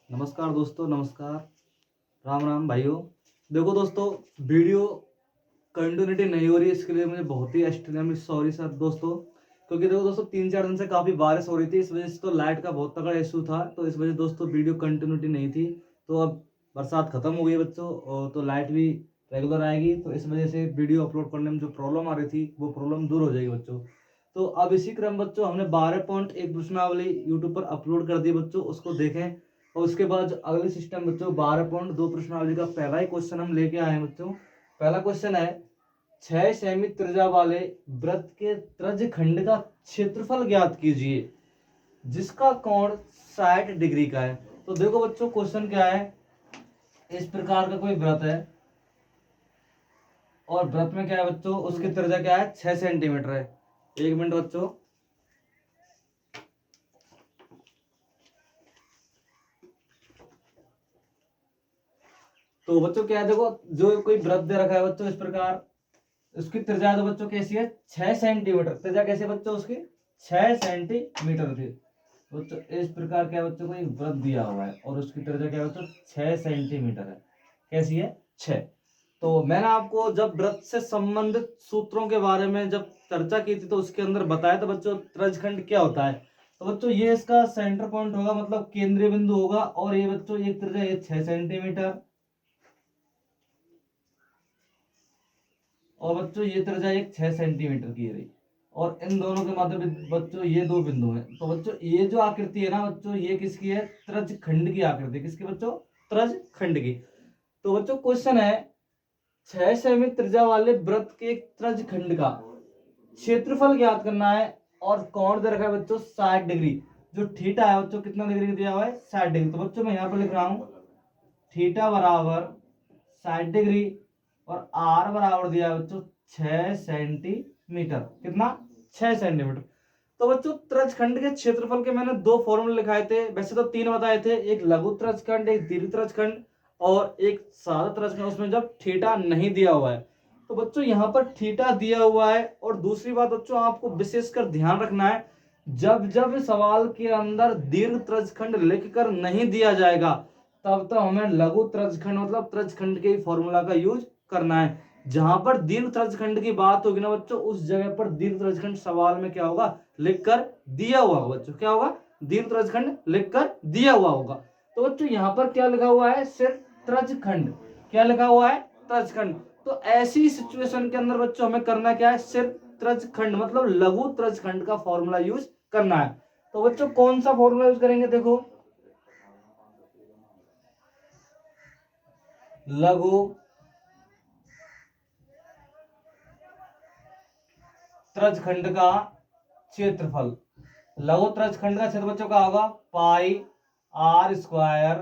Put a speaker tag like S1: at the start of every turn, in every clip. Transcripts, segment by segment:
S1: नमस्कार दोस्तों, नमस्कार। राम राम भाइयों। देखो दोस्तों, वीडियो कंटिन्यूटी नहीं हो रही है, इसके लिए मुझे बहुत ही एक्सट्रीमली सॉरी सर दोस्तों। क्योंकि देखो दोस्तों, 3-4 दिन से काफ़ी बारिश हो रही थी, इस वजह से तो लाइट का बहुत तगड़ा इशू था, तो इस वजह से दोस्तों वीडियो कंटिन्यूटी नहीं थी। तो अब बरसात खत्म हो गई है बच्चों, और तो लाइट भी रेगुलर आएगी, तो इस वजह से वीडियो अपलोड करने में जो प्रॉब्लम आ रही थी वो प्रॉब्लम दूर हो जाएगी बच्चों। तो अब इसी क्रम बच्चों हमने 12.1 प्रश्नावली यूट्यूब पर अपलोड कर दी बच्चों, उसको देखें। और उसके बाद जो अगले सिस्टम बच्चों 12.2 प्रश्नावली का पहला ही क्वेश्चन हम लेके आए हैं बच्चों। पहला क्वेश्चन है, 6 सेमी त्रिज्या वाले वृत्त के त्रिज्य खंड का क्षेत्रफल ज्ञात कीजिए जिसका कोण 60 डिग्री का है। तो देखो बच्चों, क्वेश्चन क्या है, इस प्रकार का कोई वृत्त है और वृत्त में क्या है बच्चों, उसकी त्रिज्या क्या है, 6 सेंटीमीटर है। एक मिनट बच्चों। तो बच्चों क्या है, देखो जो कोई वृत्त दे रखा है बच्चों इस प्रकार, उसकी त्रिज्या तो बच्चों कैसी है, 6 सेंटीमीटर। त्रिज्या कैसी है बच्चों उसकी, 6 सेंटीमीटर थी बच्चों। इस प्रकार क्या है बच्चों, कोई वृत्त दिया हुआ है और उसकी त्रिज्या क्या है बच्चों, 6 सेंटीमीटर है। कैसी है, 6। तो मैंने आपको जब वृत्त से संबंधित सूत्रों के बारे में जब चर्चा की थी तो उसके अंदर बताया था बच्चों त्रिज्यखंड क्या होता है। तो बच्चों ये इसका सेंटर पॉइंट होगा, मतलब केंद्रीय बिंदु होगा, और ये बच्चों ये त्रिज्या ये 6 सेंटीमीटर, और बच्चों ये त्रिज्या एक 6 सेंटीमीटर की रही, और इन दोनों के मध्य बच्चों ये दो बिंदु हैं। तो बच्चों ये जो आकृति है ना बच्चों, ये किसकी है, त्रिज्यखंड की आकृति। किसकी बच्चों, त्रिज्यखंड की। तो बच्चों क्वेश्चन है, 6 सेमी त्रिज्या वाले वृत्त के त्रिज्यखंड का क्षेत्रफल ज्ञात करना है और कोण दे रखा है बच्चों 60 डिग्री। जो थीटा है बच्चों कितना डिग्री दिया हुआ है, 60 डिग्री। तो बच्चों मैं यहाँ पर लिख रहा हूं थीटा बराबर 60 डिग्री, और आर बराबर दिया है बच्चों 6 सेंटीमीटर। कितना, 6 सेंटीमीटर। तो बच्चों त्रिज्यखंड के क्षेत्रफल के मैंने दो फॉर्मूले लिखाए थे, वैसे तो 3 बताए थे, एक लघु त्रिज्यखंड, एक दीर्घ त्रिज्यखंड और एक साधा त्रिज्यखंड, उसमें जब थीटा नहीं दिया हुआ है। तो बच्चों यहाँ पर थीटा दिया हुआ है। और दूसरी बात बच्चों आपको विशेषकर ध्यान रखना है, जब जब सवाल के अंदर दीर्घ त्रिज्यखंड लिखकर नहीं दिया जाएगा तब तो हमें लघु त्रिज्यखंड मतलब त्रिज्यखंड के फॉर्मूला का यूज करना है। जहां पर दीर्घ त्रिज्यखंड की बात होगी ना बच्चों, उस जगह पर दीर्घ त्रिज्यखंड सवाल में क्या होगा, लिखकर दिया हुआ होगा बच्चों। क्या होगा, दीर्घ त्रिज्यखंड लिखकर दिया हुआ होगा। तो बच्चों यहाँ पर क्या लिखा हुआ है, सिर्फ त्रिज्यखंड। क्या लिखा हुआ है, त्रिज्यखंड। तो ऐसी सिचुएशन के अंदर बच्चों हमें करना क्या है, सिर्फ त्रिज्यखंड मतलब लघु त्रिज्यखंड का फॉर्मूला यूज करना है। तो बच्चों कौन सा फॉर्मूला यूज करेंगे, देखो लघु त्रिज्यखंड का क्षेत्रफल। लघु त्रिज्यखंड का क्षेत्र बच्चों का होगा पाई आर स्क्वायर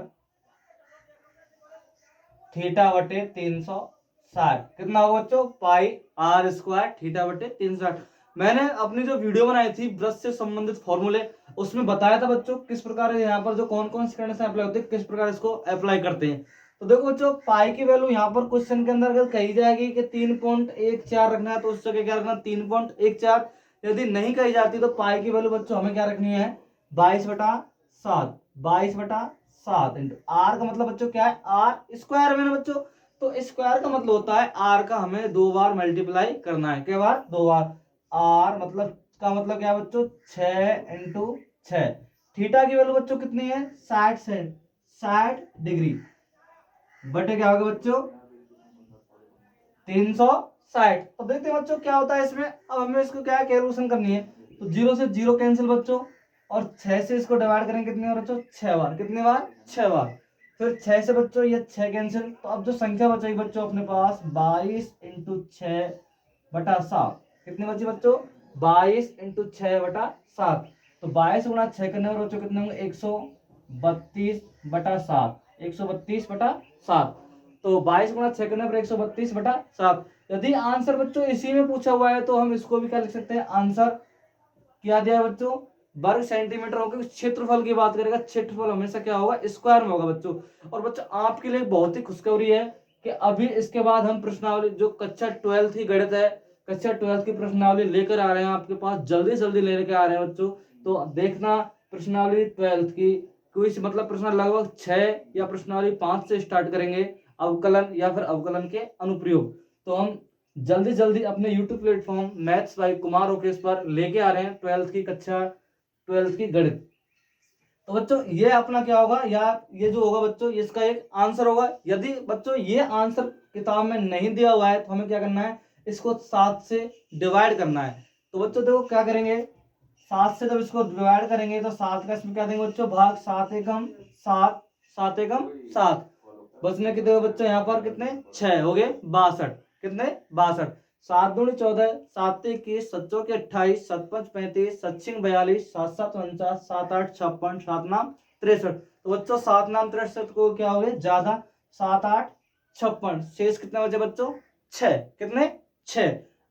S1: थीटा बटे 360। कितना होगा बच्चों, पाई आर स्क्वायर थीटा बटे 360। मैंने अपनी जो वीडियो बनाई थी वृत्त से संबंधित फॉर्मूले, उसमें बताया था बच्चों किस प्रकार यहाँ पर जो कौन कौन सी कंडीशन अप्लाई होती है, किस प्रकार इसको अप्लाई करते हैं। तो देखो बच्चों, पाई की वैल्यू यहाँ पर क्वेश्चन के अंदर अगर कही जाएगी कि 3.14 रखना है, तो उस जगह क्या रखना, 3.14। यदि नहीं कही जाती तो पाई की वैल्यू बच्चों हमें क्या रखनी है, 22/7। 22/7 इंटू आर का मतलब बच्चों क्या है, आर स्क्वायर में ना बच्चों। तो स्क्वायर का मतलब होता है आर का हमें 2 बार मल्टीप्लाई करना है। क्या बार, 2 बार। आर मतलब का मतलब क्या है बच्चों, 6 इंटू 6। थीटा की वैल्यू बच्चों कितनी है, 60 डिग्री बटे क्या होगा बच्चों, 360। तो देखते हैं बच्चों क्या होता है इसमें। अब हमें इसको क्या है, कैलकुलेशन करनी है। तो 0 से 0 कैंसिल बच्चों, और 6 से इसको डिवाइड करेंगे कितनी बार बच्चों, 6 बार। कितनी बार, 6 बार। फिर 6 से बच्चों ये 6 कैंसिल, तो अब जो संख्या बचेगी बच्चों अपने पास 22 × 6/7। कितनी बची बच्चों, 22 × 6/7। तो 22 × 6 करने पर बच्चों कितने होंगे, 132/7। 132/7। तो 22 × 6 करने पर 132/7। यदि आंसर बच्चों इसी में पूछा हुआ है तो हम इसको भी क्या लिख सकते हैं, आंसर क्या दिया है बच्चों, वर्ग सेंटीमीटर होगा। क्षेत्रफल की बात करेगा, क्षेत्रफल हमेशा क्या होगा, स्क्वायर में होगा बच्चों। और बच्चों आपके लिए बहुत ही खुशखबरी है कि अभी इसके बाद हम प्रश्नावली जो कक्षा 12 की गणित है, कक्षा 12 की प्रश्नावली लेकर आ रहे हैं आपके पास, जल्दी जल्दी लेकर आ रहे हैं बच्चों। तो देखना प्रश्नावली 12 की क्विज मतलब प्रश्न लगभग 6 या प्रश्नावली 5 से स्टार्ट करेंगे, अवकलन या फिर अवकलन के अनुप्रयोग। तो हम जल्दी जल्दी अपने YouTube platform maths by Kumar ओकेश पर लेके आ रहे हैं 12th की कक्षा 12th की गणित। तो बच्चों ये अपना क्या होगा, या ये जो होगा बच्चों इसका एक आंसर होगा। यदि बच्चों ये आंसर किताब में नहीं दिया हुआ है तो हमें क्या करना है, इसको 7 से डिवाइड करना है। तो बच्चों देखो क्या करेंगे, 7 से जब इसको डिवाइड करेंगे तो 7 का इसमें क्या देंगे बच्चों, भाग 7 एकम 7, 7 एकम 7, बचने कितने हुए बच्चों यहाँ पर, कितने 6 हो गए 62, कितने 62, 7 दूनी 14, 7 21, 7 चौके 28, 7 5 35, 7 6 42, 7 7 49, 7 8 56, 7 नाम 63। तो बच्चों 7 नाम 63 को क्या हो गए ज्यादा, 7 8 56, शेष कितने बचे बच्चों 6, कितने 6,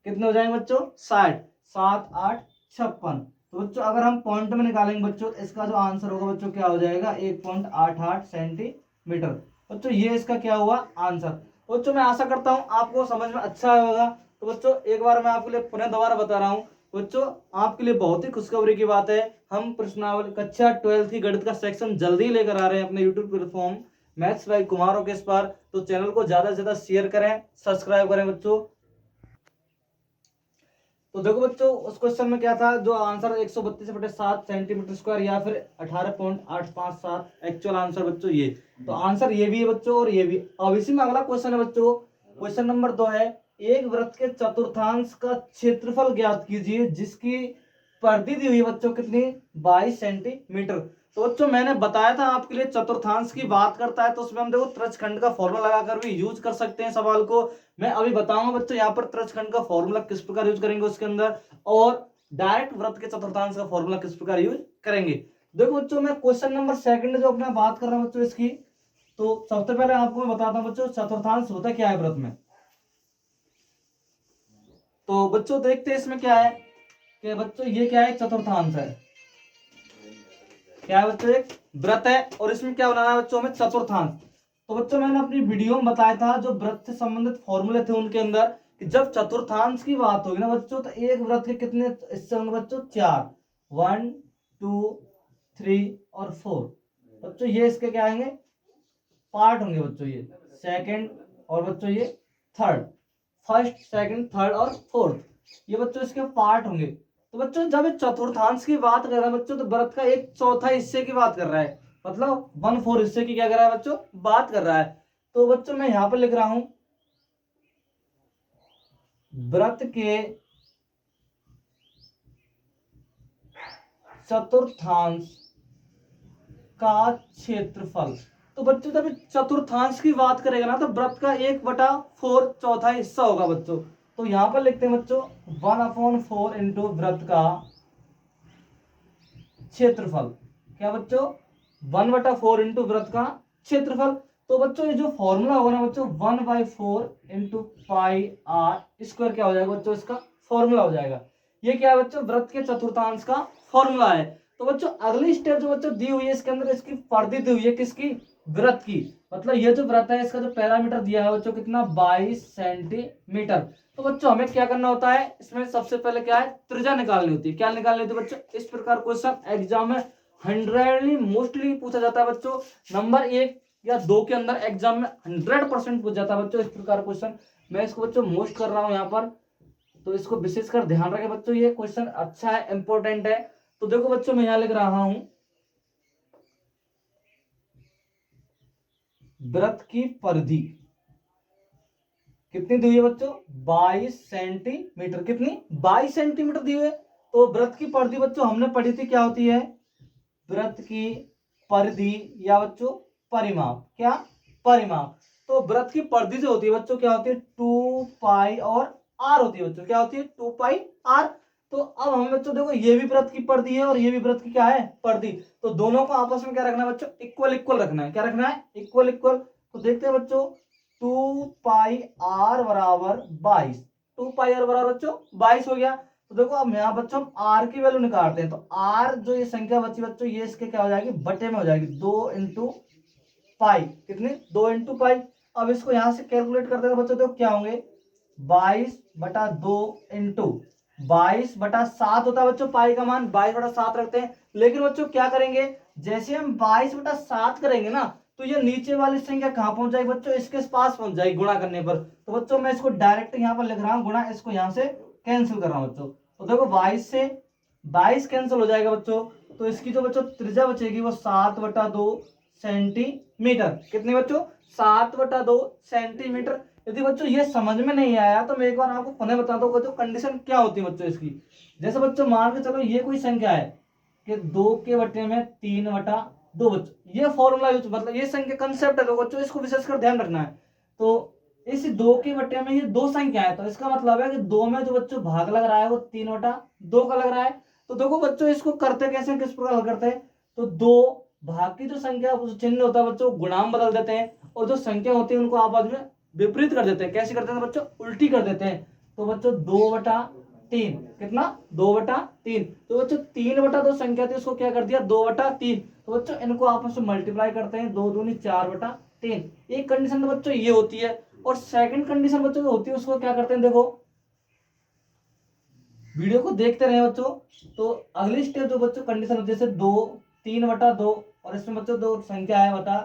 S1: कितने हो जाएंगे बच्चों 60, 7 8 56। तो बच्चों अगर हम पॉइंट में निकालेंगे बच्चों, इसका जो आंसर होगा बच्चों क्या हो जाएगा 1.88 सेंटीमीटर। बच्चों ये इसका क्या हुआ आंसर। बच्चों मैं आशा करता हूं आपको समझ में अच्छा होगा। तो बच्चों एक बार मैं आपके लिए पुनः दोबारा बता रहा हूं, बच्चों आपके लिए बहुत ही खुशखबरी की बात है, हम प्रश्नावली कक्षा 12th की गणित का सेक्शन जल्दी लेकर आ रहे हैं अपने YouTube platform maths by Kumar ओकेश पर। तो चैनल को ज्यादा से ज्यादा शेयर करें, सब्सक्राइब करें बच्चों। तो देखो बच्चों उस क्वेश्चन में क्या था, जो आंसर 132/7 सेंटीमीटर स्क्वायर या फिर 18.857 एक्चुअल आंसर बच्चों ये। तो आंसर ये भी है बच्चों और ये भी। अब इसी में अगला क्वेश्चन है बच्चों, क्वेश्चन नंबर 2 है, एक वृत्त के चतुर्थांश का क्षेत्रफल ज्ञात कीजिए जिसकी परिधि दी हुई है बच्चों कितनी 22 सेंटीमीटर। तो बच्चों मैंने बताया था आपके लिए, चतुर्थांश की बात करता है तो उसमें हम देखो त्रिज्यखंड का फॉर्मूला लगाकर भी यूज कर सकते हैं सवाल को। मैं अभी बताऊंगा बच्चों यहाँ पर त्रिज्यखंड का फॉर्मूला किस प्रकार यूज करेंगे उसके अंदर, और डायरेक्ट वृत्त के चतुर्थांश का फॉर्मूला किस प्रकार यूज करेंगे। देखो बच्चों मैं क्वेश्चन नंबर 2 जो अपना बात कर रहा हूँ बच्चों इसकी, तो सबसे पहले आपको मैं बताता हूँ बच्चों चतुर्थांश होता क्या है वृत्त में। तो बच्चों देखते हैं इसमें क्या है कि बच्चों ये क्या है, चतुर्थांश है, क्या है बच्चों एक वृत्त है और इसमें क्या बनाना है बच्चों हमें चतुर्थांश। तो बच्चों मैंने अपनी वीडियो में बताया था जो वृत्त से संबंधित फॉर्मूले थे उनके अंदर कि जब चतुर्थांश की बात होगी ना बच्चों तो एक वृत्त के कितने हिस्से होंगे बच्चों 4, 1 2 3 और 4। बच्चों ये इसके क्या आएंगे पार्ट होंगे बच्चों, ये सेकंड और बच्चों ये थर्ड, फर्स्ट सेकंड थर्ड और फोर्थ, ये बच्चों इसके पार्ट होंगे। तो बच्चों जब चतुर्थांश की बात कर रहा है बच्चों तो वृत्त का एक चौथा हिस्से की बात कर रहा है, मतलब 1/4 हिस्से की क्या कर रहा है बच्चों बात कर रहा है। तो बच्चों मैं यहां पर लिख रहा हूं वृत्त के चतुर्थांश का क्षेत्रफल। तो बच्चों जब चतुर्थांश की बात करेगा ना तो वृत्त का 1/4 चौथा हिस्सा होगा बच्चों। तो यहां पर लिखते हैं बच्चों 1/4 इंटू वृत्त का क्षेत्रफल। क्या बच्चों 1/4 इंटू वृत्त का क्षेत्रफल। तो बच्चों ये जो फॉर्मूला होगा ना बच्चों 1/4 इंटू पाई आर स्क्वायर क्या हो जाएगा बच्चों, इसका फॉर्मूला हो जाएगा। ये क्या है बच्चों वृत्त के चतुर्थांश का फॉर्मूला है। तो बच्चों अगली स्टेप जो बच्चों दी हुई है इसके अंदर इसकी परिधि दी हुई है किसकी, वृत्त की। मतलब ये जो वृत्त है इसका जो पैरामीटर दिया है बच्चों कितना 22 सेंटीमीटर। तो बच्चों हमें क्या करना होता है इसमें सबसे पहले क्या है त्रिज्या निकालनी होती है। क्या निकालनी होती है बच्चों, इस प्रकार क्वेश्चन एग्जाम में 100ली मोस्टली पूछा जाता है बच्चों, नंबर 1 या 2 के अंदर एग्जाम में 100% पूछ जाता है बच्चों इस प्रकार क्वेश्चन। मैं इसको बच्चों मोस्ट कर रहा हूं यहाँ पर, तो इसको विशेषकर ध्यान रखें बच्चों, ये क्वेश्चन अच्छा है इंपॉर्टेंट है। तो देखो बच्चों मैं यहां लिख रहा हूं वृत्त की परिधि कितनी दी हुई है बच्चों 22 सेंटीमीटर, कितनी 22 सेंटीमीटर दी हुई है। तो वृत्त की परिधि बच्चों हमने पढ़ी थी क्या होती है, वृत्त की परिधि या बच्चों परिमाप, क्या परिमाप। तो वृत्त की परिधि जो होती है बच्चों क्या होती है 2 पाई और आर होती है बच्चों, क्या होती है 2 पाई आर। तो अब हमें बच्चों देखो ये भी वृत्त की परिधि है और ये भी वृत्त की क्या है परिधि, तो दोनों को आपस में क्या रखना है बच्चों इक्वल इक्वल रखना है, क्या रखना है इक्वल इक्वल। तो देखते हैं बच्चों 2 पाई आर बराबर 22, 2 पाई आर बराबर बच्चों 22 हो गया। तो देखो अब यहाँ बच्चों हम आर की वैल्यू निकालते हैं, तो आर जो ये संख्या बची बच्चों ये इसके क्या हो जाएगी बटे में हो जाएगी 2 इंटू पाई, कितनी 2 इंटू पाई। अब इसको यहां से कैलकुलेट करते हैं बच्चों तो क्या होंगे 22/2 इंटू 22/7 होता है बच्चों, पाई का मान 22/7 रखते हैं। लेकिन बच्चों क्या करेंगे जैसे हम 22/7 करेंगे ना, तो ये नीचे वाली संख्या कहाँ पहुंच जाएगी बच्चों, इसके पास पहुंच जाएगी गुणा करने पर। तो बच्चों मैं इसको डायरेक्ट यहाँ पर लिख रहा हूँ गुणा, इसको यहाँ से कैंसिल कर रहा हूँ बच्चों। तो देखो 22 से 22 कैंसिल हो जाएगा बच्चों, तो इसकी जो बच्चों त्रिज्या बचेगी वो 7/2 सेंटीमीटर। कितनी बच्चों, 7/2 सेंटीमीटर। यदि बच्चों ये समझ में नहीं आया तो मैं एक बार आपको पुनः बताता हूँ बच्चों कंडीशन क्या होती है बच्चों इसकी। जैसे बच्चों मान के चलो ये कोई संख्या है कि 2/3 बच्चों, ये फॉर्मूला यूज, मतलब ये संख्या कंसेप्ट है तो बच्चों इसको विशेषकर ध्यान रखना है। तो इस 2 में ये दो संख्या है, तो इसका मतलब है कि 2 में जो बच्चों भाग लग रहा है वो 3/2 का लग रहा है। तो देखो बच्चों इसको करते कैसे, किस प्रकार हल करते हैं, तो दो भाग की जो संख्या चिन्ह होता है बच्चों गुणाम बदल देते हैं, और जो संख्या होती है उनको आपस में विपरीत कर देते हैं। कैसे करते हैं बच्चों, उल्टी कर देते हैं। तो बच्चों 2/3, कितना, 2/3। तो बच्चों 3/2 संख्या थी, उसको क्या कर दिया 2/3। तो बच्चों इनको आपस में मल्टीप्लाई करते हैं, 2 दूनी 4/3। एक कंडीशन तो बच्चों ये होती है। और सेकंड कंडीशन बच्चों जो होती है उसको क्या करते हैं, देखो वीडियो को देखते रहे बच्चों। तो अगली स्टेप जो बच्चों कंडीशन होती है जैसे 3/2, और इसमें बच्चों दो संख्या है बता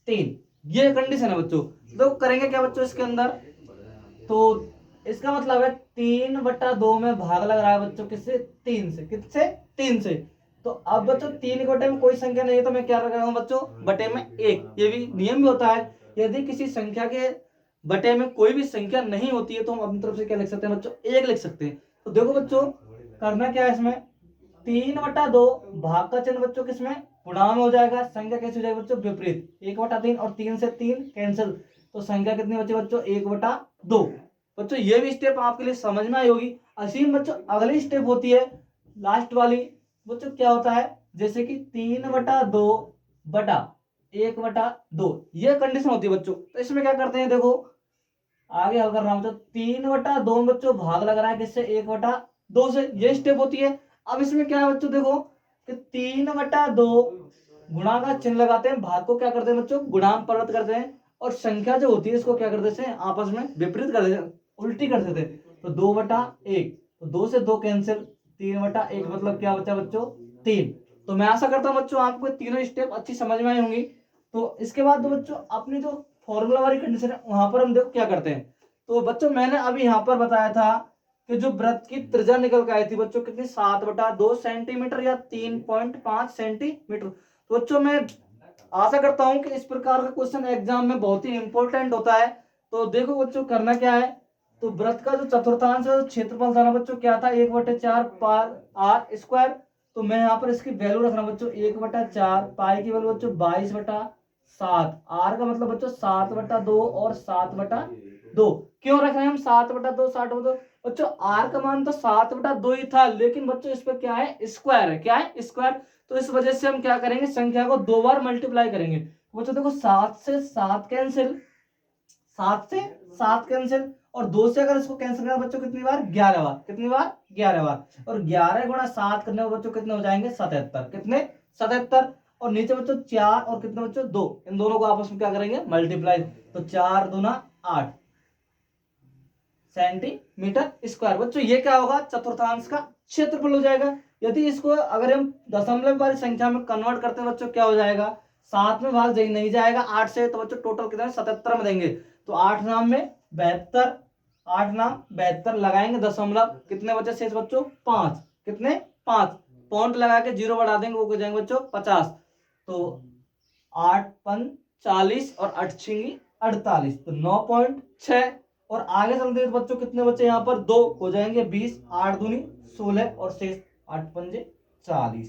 S1: 3, ये कंडीशन है बच्चों। तो करेंगे क्या बच्चों इसके अंदर, तो इसका मतलब है 3/2 में भाग लग रहा है बच्चों किससे, 3 से। किससे, 3 से। तो अब बच्चों 3 के बटे में कोई संख्या नहीं है तो मैं क्या रख रहा हूँ बच्चों, बटे में 1। ये भी नियम भी होता है, यदि किसी संख्या के बटे में कोई भी संख्या नहीं होती है तो हम अपनी तरफ से क्या लिख सकते हैं बच्चों, 1 लिख सकते हैं। तो देखो बच्चों करना क्या है इसमें, 3/2 भाग का चिन्ह बच्चों किसमें, गुणाम में हो जाएगा। संख्या कैसे हो जाएगी बच्चों, विपरीत, 1/3, और 3 से 3 कैंसिल। तो संख्या कितनी बची बच्चों, 1/2। बच्चों ये भी स्टेप आपके लिए समझ में आई होगी। असीम बच्चों अगली स्टेप होती है लास्ट वाली, बच्चों क्या होता है, जैसे कि 3/2/1/2, ये कंडीशन होती है बच्चों। तो इसमें क्या करते हैं, देखो आगे हल कर रहा हूं बच्चों, 3/2 में बच्चों भाग लग रहा है किससे, 1/2 से, ये स्टेप होती है। अब इसमें क्या है बच्चों, देखो कि 3/2 गुणा का चिन्ह लगाते हैं, भाग को क्या करते हैं बच्चों, गुणाम परिणत करते हैं, और संख्या जो होती है इसको क्या कर देते हैं, आपस में विपरीत कर देते हैं, उल्टी कर देते हैं। तो 2/1, तो 2 से 2 कैंसिल, 3/1 मतलब क्या बचा बच्चों, 3। तो मैं आशा करता हूं बच्चों आपको तीनों स्टेप अच्छी समझ में आई होंगी। तो इसके बाद तो बच्चों अपनी जो फॉर्मूला वाली कंडीशन है वहां पर हम देखो क्या करते हैं। तो बच्चों मैंने अभी यहाँ पर बताया था कि जो वृत्त की त्रिज्या निकल के आई थी बच्चों कितनी, 7/2 सेंटीमीटर या 3.5 सेंटीमीटर। तो बच्चों मैं आशा करता हूं कि इस प्रकार का क्वेश्चन एग्जाम में बहुत ही इंपॉर्टेंट होता है। तो देखो बच्चों करना क्या है, तो वृत्त का जो चतुर्थांश है क्षेत्रफल था ना बच्चों क्या था, 1/4 पार आर स्क्वायर। तो मैं यहाँ पर इसकी वैल्यू रख रहा हूँ बच्चों 1/4, पाई की वैल्यू बच्चों 22/7, आर का मतलब बच्चों 7/2 और 7/2। क्यों रख रहे हैं हम 7/2 7/2, बच्चों आर का मान तो 7/2 ही था, लेकिन बच्चों इस पर क्या है, स्क्वायर है, क्या है, स्क्वायर। तो इस वजह से हम क्या करेंगे, संख्या को 2 बार मल्टीप्लाई करेंगे। बच्चों देखो 7 से 7 कैंसिल, 7 से 7 कैंसिल, और 2 से अगर इसको कैंसिल करें बच्चों कितनी बार, 11 बार। कितनी बार, 11 बार। और 11 गुणा 7 करने पर बच्चों कितने हो जाएंगे, 77। कितने, 77। और नीचे बच्चों 4 और कितने बच्चों 2, इन दोनों को आपस में क्या करेंगे, मल्टीप्लाई। तो 4 दूना 8 सेंटीमीटर स्क्वायर। बच्चों ये क्या होगा, चतुर्थांश का क्षेत्रफल हो जाएगा। यदि इसको अगर हम दशमलव वाली संख्या में कन्वर्ट करते हैं बच्चों क्या हो जाएगा, 7 में भाग नहीं जाएगा 8 से, तो बच्चों टोटल कितना 77 में देंगे। तो 8 नाम में 72, 8 नाम 72 लगाएंगे दशमलव, कितने बचे शेष बच्चों, 5। कितने, 5। पॉइंट लगा के 0 बढ़ा देंगे, वो हो जाएंगे बच्चों 50। तो 8 5 40 और 8 6 48, तो 9.6। और आगे चलते हैं बच्चों कितने बच्चे यहाँ पर, 2 हो जाएंगे 20, 8 दूनी 16 और शेष 8 पंजे 40।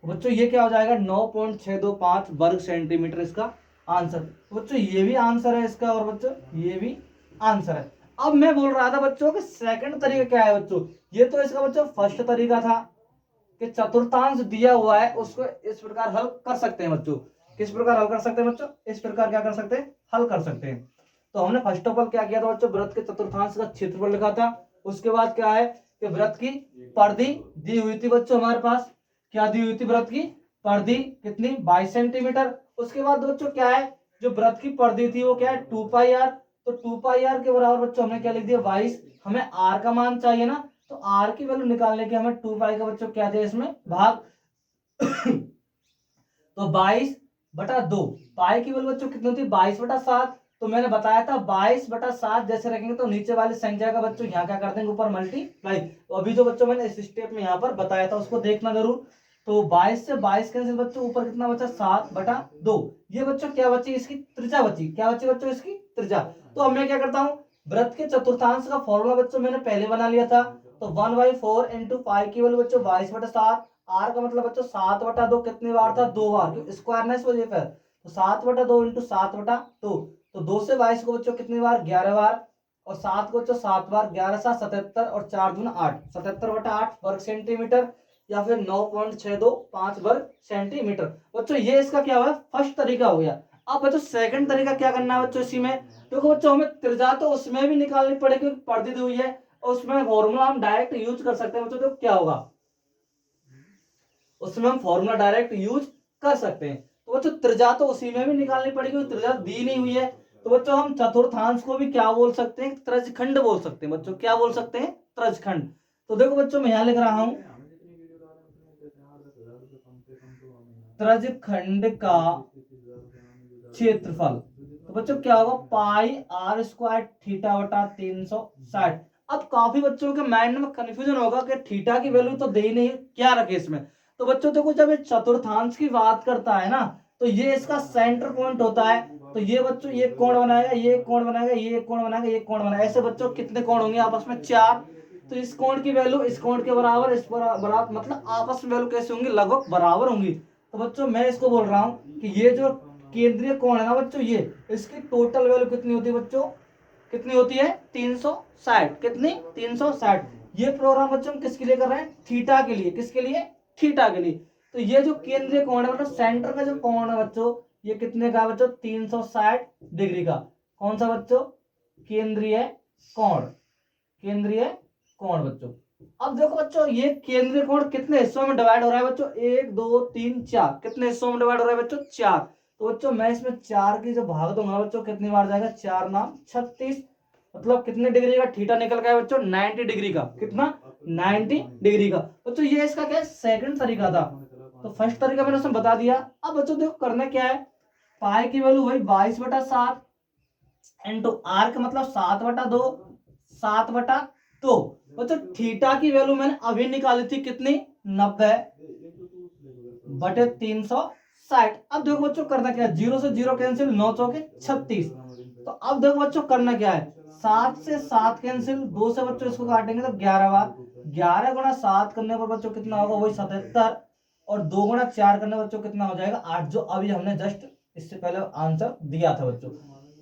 S1: तो बच्चों ये क्या हो जाएगा, 9.625 वर्ग सेंटीमीटर इसका आंसर। तो बच्चों ये भी आंसर है इसका, और बच्चों ये भी आंसर है। अब मैं बोल रहा था बच्चों कि सेकंड तरीका क्या है बच्चों, ये तो इसका बच्चों फर्स्ट तरीका था कि चतुर्थांश दिया हुआ है उसको इस प्रकार हल कर सकते हैं बच्चों। किस प्रकार हल कर सकते हैं बच्चों, इस प्रकार क्या कर सकते हैं, हल कर सकते हैं। तो हमने फर्स्ट ऑफ ऑल क्या किया था बच्चों, वृत्त के चतुर्थांश का क्षेत्रफल लिखा था। उसके बाद क्या है कि वृत्त की परिधि दी हुई थी बच्चों हमारे पास, क्या दी हुई थी, वृत्त की परिधि कितनी, 22 सेंटीमीटर। उसके बाद बच्चों क्या है, जो वृत्त की परिधि थी वो क्या है, 2πr। तो 2πr के बराबर बच्चों हमने क्या लिख दिया, 22। हमें आर का मान चाहिए ना, तो आर की वैल्यू निकालने के हमें 2π का बच्चों क्या दिया इसमें भाग तो 22/2, पाई की वैल्यू बच्चों कितनी होती है 22/7। तो मैंने बताया था 22/7 जैसे रखेंगे तो नीचे वाली संख्या का बच्चों यहाँ क्या कर देंगे ऊपर मल्टीप्लाई। तो अभी जो बच्चों मैंने इस स्टेप में यहाँ पर बताया था उसको देखना जरूर। तो 22 से 22 कैंसिल बच्चों, ऊपर कितना बचा 7/2। ये बच्चों क्या बची, इसकी त्रिज्या बची। क्या बची बच्चों, इसकी त्रिज्या। तो अब मैं क्या करता हूँ, वृत्त के चतुर्थांश का फॉर्मूला बच्चों मैंने पहले बना लिया था। तो 1/4 इंटू पाई की वैल्यू बच्चों 22/7, आर का मतलब बच्चों 7/2 कितनी बार था, 2 बार, क्योंकि स्क्वायर ना इस वजह पर। तो 7/2 इंटू 7/2, तो 2 से 22 को बच्चों कितनी बार, 11 बार, और 7 को बच्चों 7 बार, 11 7 77, और 4 दूना 8, 77/8 वर्ग सेंटीमीटर, या फिर 9.625 वर्ग सेंटीमीटर। बच्चों ये इसका क्या हुआ, फर्स्ट तरीका हो गया। अब बच्चों सेकंड तरीका क्या करना है बच्चों इसी में, क्योंकि बच्चों हमें त्रिज्या तो उसमें भी निकालनी पड़ेगी क्योंकि पढ़ दी हुई है, और उसमें फॉर्मूला हम डायरेक्ट यूज कर सकते हैं बच्चों। तो क्या होगा, उसमें हम फॉर्मूला डायरेक्ट यूज कर सकते हैं। तो बच्चों त्रिज्या तो उसी में भी निकालनी पड़ेगी, त्रिज्या दी नहीं हुई है। तो बच्चों हम चतुर्थांश को भी क्या बोल सकते हैं, त्रजखंड बोल सकते हैं बच्चों। क्या बोल सकते हैं, त्रजखंड। तो देखो बच्चों मैं यहां लिख रहा हूं त्रजखंड का क्षेत्रफल। तो बच्चों क्या होगा, पाई आर स्क्वायर थीटा बटा 360। अब काफी बच्चों के माइंड में कंफ्यूजन होगा कि थीटा की वैल्यू तो दे ही नहीं, क्या रखे इसमें। तो बच्चों देखो जब ये चतुर्थांश की बात करता है ना, तो ये इसका सेंटर पॉइंट होता है। तो ये बच्चों ये कोण बनाएगा, ये कोण बनाएगा, ये कोण बनाएगा, ये कोण बनाएगा, ऐसे बच्चों कितने कोण होंगे आपस में, 4। तो इस कोण की वैल्यू इस कोण के बराबर, इस बराबर, मतलब आपस में वैल्यू कैसे होंगी, लगभग बराबर होंगी। तो बच्चों मैं इसको बोल रहा हूँ कि ये जो केंद्रीय कोण है ना बच्चों, ये इसकी टोटल वैल्यू कितनी होती है बच्चों, कितनी होती है 360। कितनी, 360। ये प्रोग्राम बच्चों हम किसके लिए कर रहे हैं, थीटा के लिए। किसके लिए, थीटा के लिए। तो ये जो केंद्रीय कोण है मतलब सेंटर का जो कोण है बच्चों, ये कितने का बच्चों, 360 डिग्री का। कौन सा बच्चों, केंद्रीय कोण, केंद्रीय कोण बच्चों। अब देखो बच्चों ये केंद्रीय कोण कितने हिस्सों में डिवाइड हो रहा है बच्चों, 1 2 3 4, कितने हिस्सों में डिवाइड हो रहा है बच्चों, 4। तो बच्चों मैं इसमें 4 की जो भाग दूंगा बच्चों, कितनी बार जाएगा, 4 नाम 36, मतलब कितने डिग्री का थीटा निकल गया बच्चों, 90 डिग्री का। कितना, 90 डिग्री का। बच्चों ये इसका क्या है, सेकंड तरीका था। तो फर्स्ट तरीका मैंने उसमें बता दिया। अब बच्चों देखो करना क्या है, पाई की वैल्यू वही 22/7 इंटू आर का मतलब 7/2, 7/2। बच्चों थीटा की वैल्यू मैंने अभी निकाली थी कितनी, 90/360। अब देखो बच्चों करना क्या है, 0 से 0 कैंसिल, 9 चौके 36। तो अब देखो बच्चों करना क्या है, 7 से 7 कैंसिल, 2 से बच्चों इसको काटेंगे तो 11 बार, 11 गुणा 7 करने पर बच्चों कितना होगा, वही 77, और 2 गुणा 4 करने पर बच्चों कितना हो जाएगा, 8, जो अभी हमने जस्ट इससे पहले आंसर दिया था बच्चों।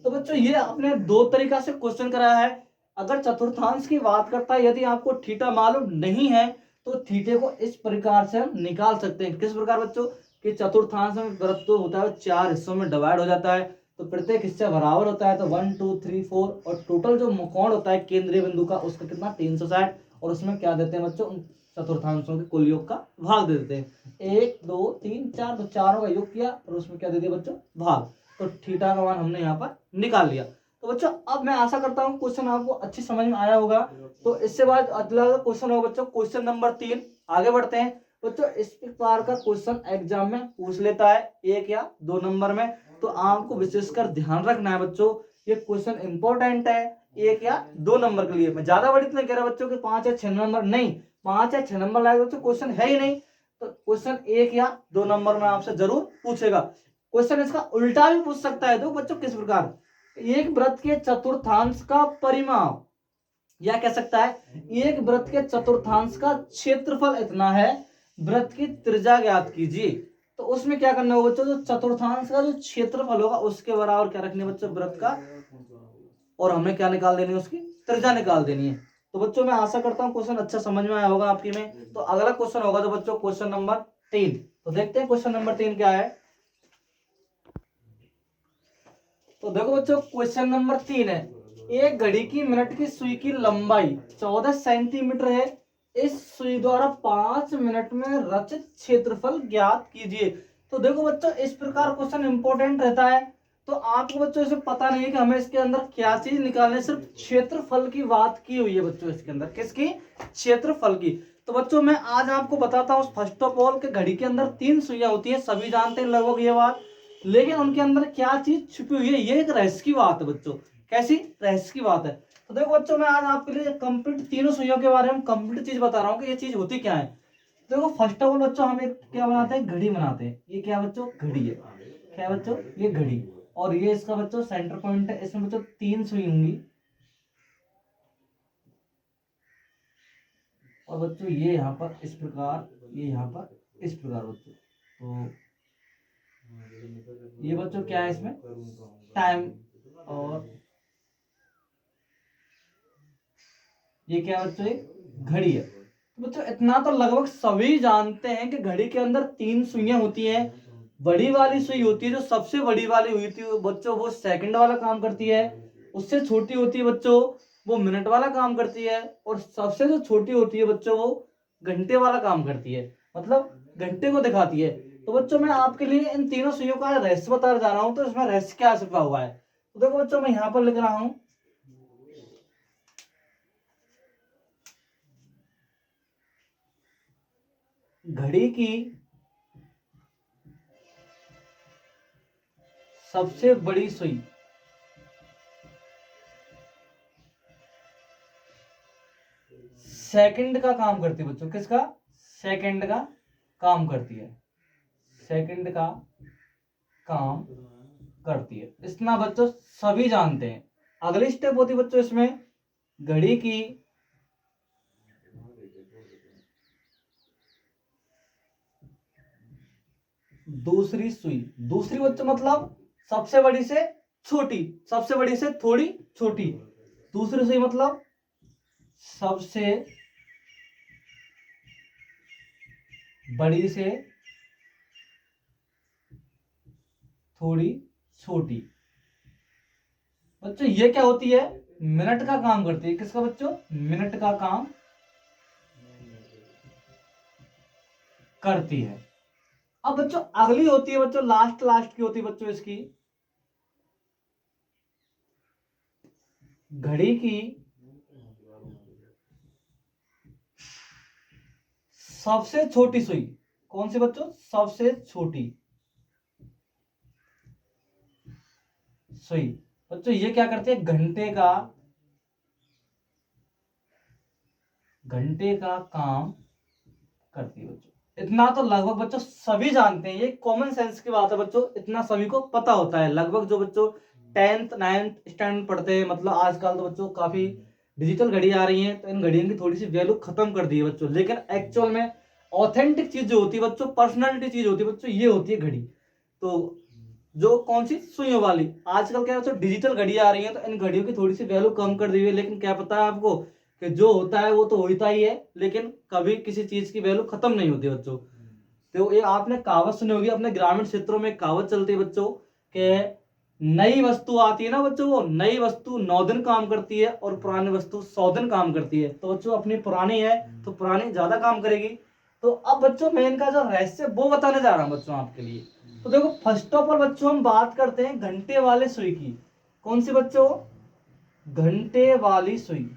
S1: तो बच्चों ये आपने दो तरीका से क्वेश्चन कराया है। अगर चतुर्थांश की बात करता है, यदि आपको थीटा मालूम नहीं है तो थीटे को इस प्रकार से हम निकाल सकते हैं। किस प्रकार बच्चों, कि चतुर्थांश में वृत्त तो होता है 4 हिस्सों में डिवाइड हो जाता है, तो प्रत्येक हिस्सा बराबर होता है। तो 1 2 3 4, और टोटल जो कोण होता है केंद्रीय बिंदु का, उसका कितना 360, और उसमें क्या देते हैं बच्चों, चतुर्थांशों के कुल योग का भाग दे देते हैं। 1 2 3 4, तो चारों का योग किया और उसमें क्या दे दिया बच्चों, भाग। तो थीटा का मान हमने यहाँ पर निकाल लिया। तो बच्चों अब मैं आशा करता हूँ क्वेश्चन आपको अच्छी समझ में आया होगा। तो इससे बाद अगला क्वेश्चन होगा बच्चों, क्वेश्चन नंबर 3। आगे बढ़ते हैं बच्चों। इस प्रकार का क्वेश्चन एग्जाम में पूछ लेता है 1 या 2 नंबर में। तो आपको विशेषकर ध्यान रखना है बच्चों, ये क्वेश्चन इंपॉर्टेंट है 1 या 2 नंबर के लिए। मैं ज्यादा बड़ी नहीं कह रहा बच्चों कि 5 या 6 नंबर, नहीं, 5 या 6 नंबर लाएगा बच्चों क्वेश्चन है ही नहीं। तो क्वेश्चन 1 या 2 नंबर में आपसे जरूर पूछेगा। क्वेश्चन इसका उल्टा भी पूछ सकता है। देखो बच्चों किस प्रकार, एक वृत्त के चतुर्थांश का परिमाप, या कह सकता है एक वृत्त के चतुर्थांश का क्षेत्रफल इतना है, वृत्त की त्रिज्या ज्ञात कीजिए। तो उसमें क्या करना होगा बच्चों, जो चतुर्थांश का जो क्षेत्रफल होगा उसके बराबर क्या रखने बच्चों, वृत्त का, और हमें क्या निकाल देनी है, उसकी त्रिज्या निकाल देनी है। तो बच्चों मैं आशा करता हूँ क्वेश्चन अच्छा समझ में आया होगा आपकी में। तो अगला क्वेश्चन होगा तो बच्चों क्वेश्चन नंबर 3। तो देखते हैं क्वेश्चन नंबर 3 क्या है। तो देखो बच्चों क्वेश्चन नंबर 3 है, एक घड़ी की मिनट की सुई की लंबाई 14 सेंटीमीटर है, इस सुई द्वारा 5 मिनट में रचित क्षेत्रफल ज्ञात कीजिए। तो देखो बच्चों इस प्रकार क्वेश्चन इंपॉर्टेंट रहता है। तो आपको बच्चों इसे पता नहीं है कि हमें इसके अंदर क्या चीज निकालने, सिर्फ क्षेत्रफल की बात की हुई है बच्चों इसके अंदर। किसकी, क्षेत्रफल की। तो बच्चों मैं आज आपको बताता हूँ फर्स्ट ऑफ ऑल कि घड़ी के अंदर 3 सुइयां होती हैं, सभी जानते हैं लगभग ये बात, लेकिन उनके अंदर क्या चीज छुपी हुई है, ये एक रहस्य की बात है बच्चों। कैसी रहस्य की बात है? तो देखो बच्चों मैं आज आपके लिए कंप्लीट तीनों सुइयों के बारे में कंप्लीट चीज बता रहा हूँ कि ये चीज होती क्या है। देखो फर्स्ट ऑफ ऑल बच्चों हम एक क्या बनाते हैं, घड़ी बनाते हैं। ये क्या बच्चों, घड़ी है। क्या है बच्चों, ये घड़ी। और ये इसका बच्चों सेंटर पॉइंट है, इसमें बच्चों 3 सुई होंगी। और बच्चों ये यहाँ पर इस प्रकार, ये यहाँ पर इस प्रकार बच्चों। तो ये बच्चों क्या है, इसमें टाइम। और ये क्या है बच्चों, एक घड़ी है। तो बच्चों इतना तो लगभग सभी जानते हैं कि घड़ी के अंदर 3 सुइयां होती हैं। बड़ी वाली सुई होती है, जो सबसे बड़ी वाली हुई थी बच्चों, वो सेकंड वाला काम करती है। उससे छोटी होती है बच्चों, वो मिनट वाला काम करती है। और सबसे जो छोटी होती है बच्चों, वो घंटे वाला काम करती है, मतलब घंटे को दिखाती है। तो बच्चों मैं आपके लिए इन तीनों सुइयों का रहस्य बता जा रहा हूं, तो इसमें रहस्य क्या छुपा हुआ है। तो देखो बच्चों मैं यहाँ पर लिख रहा हूं, घड़ी की सबसे बड़ी सुई सेकंड का काम करती है बच्चों। किसका? सेकंड का काम करती है। सेकंड का काम करती है, इतना बच्चों सभी जानते हैं। अगली स्टेप होती है बच्चों इसमें, घड़ी की दूसरी सुई। दूसरी बच्चों मतलब सबसे बड़ी से छोटी, सबसे बड़ी से थोड़ी छोटी। दूसरी सुई मतलब सबसे बड़ी से थोड़ी छोटी। बच्चों ये क्या होती है, मिनट का काम करती है। किसका बच्चों? मिनट का काम करती है। अब बच्चों अगली होती है बच्चों, लास्ट लास्ट की होती है बच्चों इसकी, घड़ी की सबसे छोटी सुई। कौन सी बच्चों? सबसे छोटी सुई। बच्चों ये क्या करती है, घंटे का काम करती है बच्चों। इतना तो लगभग बच्चों सभी जानते हैं, ये कॉमन सेंस की बात है बच्चों, इतना सभी को पता होता है लगभग। जो बच्चों 10th 9th स्टैंडर्ड पढ़ते हैं, मतलब आजकल तो बच्चों काफी डिजिटल घड़ी आ रही हैं, तो इन घड़ियों की थोड़ी सी वैल्यू खत्म कर दी है बच्चों। लेकिन एक्चुअल में ऑथेंटिक चीज जो होती है बच्चों, पर्सनैलिटी चीज होती है बच्चों, ये होती है घड़ी। तो जो कौन सी, सुइयों वाली। आजकल क्या है, डिजिटल घड़ी आ रही है, तो इन घड़ियों की थोड़ी सी वैल्यू कम कर दी हुई है। लेकिन क्या पता है आपको कि जो होता है वो तो होता ही है, लेकिन कभी किसी चीज की वैल्यू खत्म नहीं होती बच्चों। तो ये आपने कहावत सुनी होगी, अपने ग्रामीण क्षेत्रों में कहावत चलती है बच्चों कि नई वस्तु आती है ना बच्चों, वो नई वस्तु 9 दिन काम करती है और पुरानी वस्तु 100 दिन काम करती है। तो बच्चों अपनी पुरानी है तो पुरानी ज्यादा काम करेगी। तो अब बच्चों मैं इनका जो रहस्य वो बताने जा रहा हूं बच्चों आपके लिए। तो देखो फर्स्ट ऑफ ऑल बच्चों हम बात करते हैं घंटे वाले सुई की। कौन सी बच्चों? घंटे वाली सुई।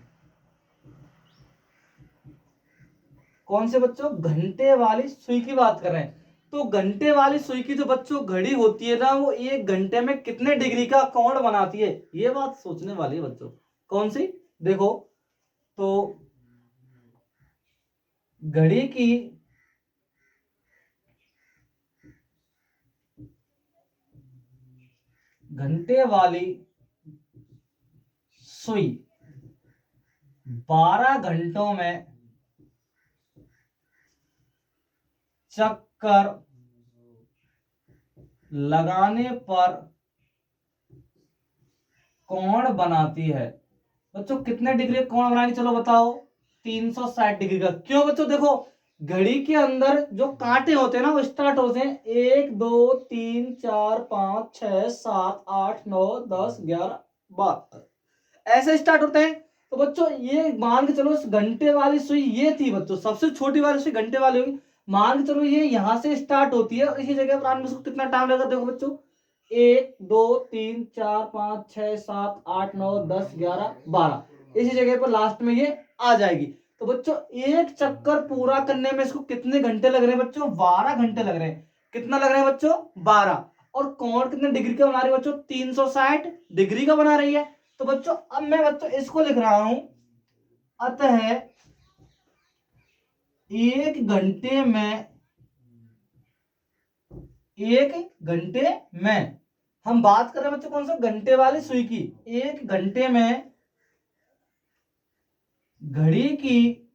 S1: कौन से बच्चों? घंटे वाली सुई की बात कर रहे हैं। तो घंटे वाली सुई की जो बच्चों घड़ी होती है ना, वो 1 घंटे में कितने डिग्री का कोण बनाती है, ये बात सोचने वाली है बच्चों। कौन सी? देखो, तो घड़ी की घंटे वाली सुई 12 घंटों में चक्कर लगाने पर कोण बनाती है। बच्चों कितने डिग्री कोण बनाएगी, चलो बताओ? 360 डिग्री का। क्यों बच्चों? देखो घड़ी के अंदर जो कांटे होते हैं ना, वो स्टार्ट होते हैं 1 2 3 4 5 6 7 8 9 10 11 12, ऐसे स्टार्ट होते हैं। तो बच्चों ये मान के चलो, इस घंटे वाली सुई ये थी बच्चों, सबसे छोटी वाली सुई घंटे वाली होगी। मान के चलो ये यहां से स्टार्ट होती है और इसी जगह पर आने में इसको कितना टाइम लगेगा, देखो बच्चों 1 2 3 4 5 6 7 8 9 10 11 12, इसी जगह पर लास्ट में ये आ जाएगी। तो बच्चों एक चक्कर पूरा करने में इसको कितने घंटे लग रहे हैं बच्चों? 12 घंटे लग रहे हैं। कितना लग रहा है बच्चों? 12। और कोण कितने डिग्री का बना रही है बच्चों? 360 डिग्री का बना रही है। तो बच्चों अब मैं बच्चों इसको लिख रहा हूं, अतः एक घंटे में हम बात कर रहे हैं बच्चों कौन सा? घंटे वाली सुई की। एक घंटे में घड़ी की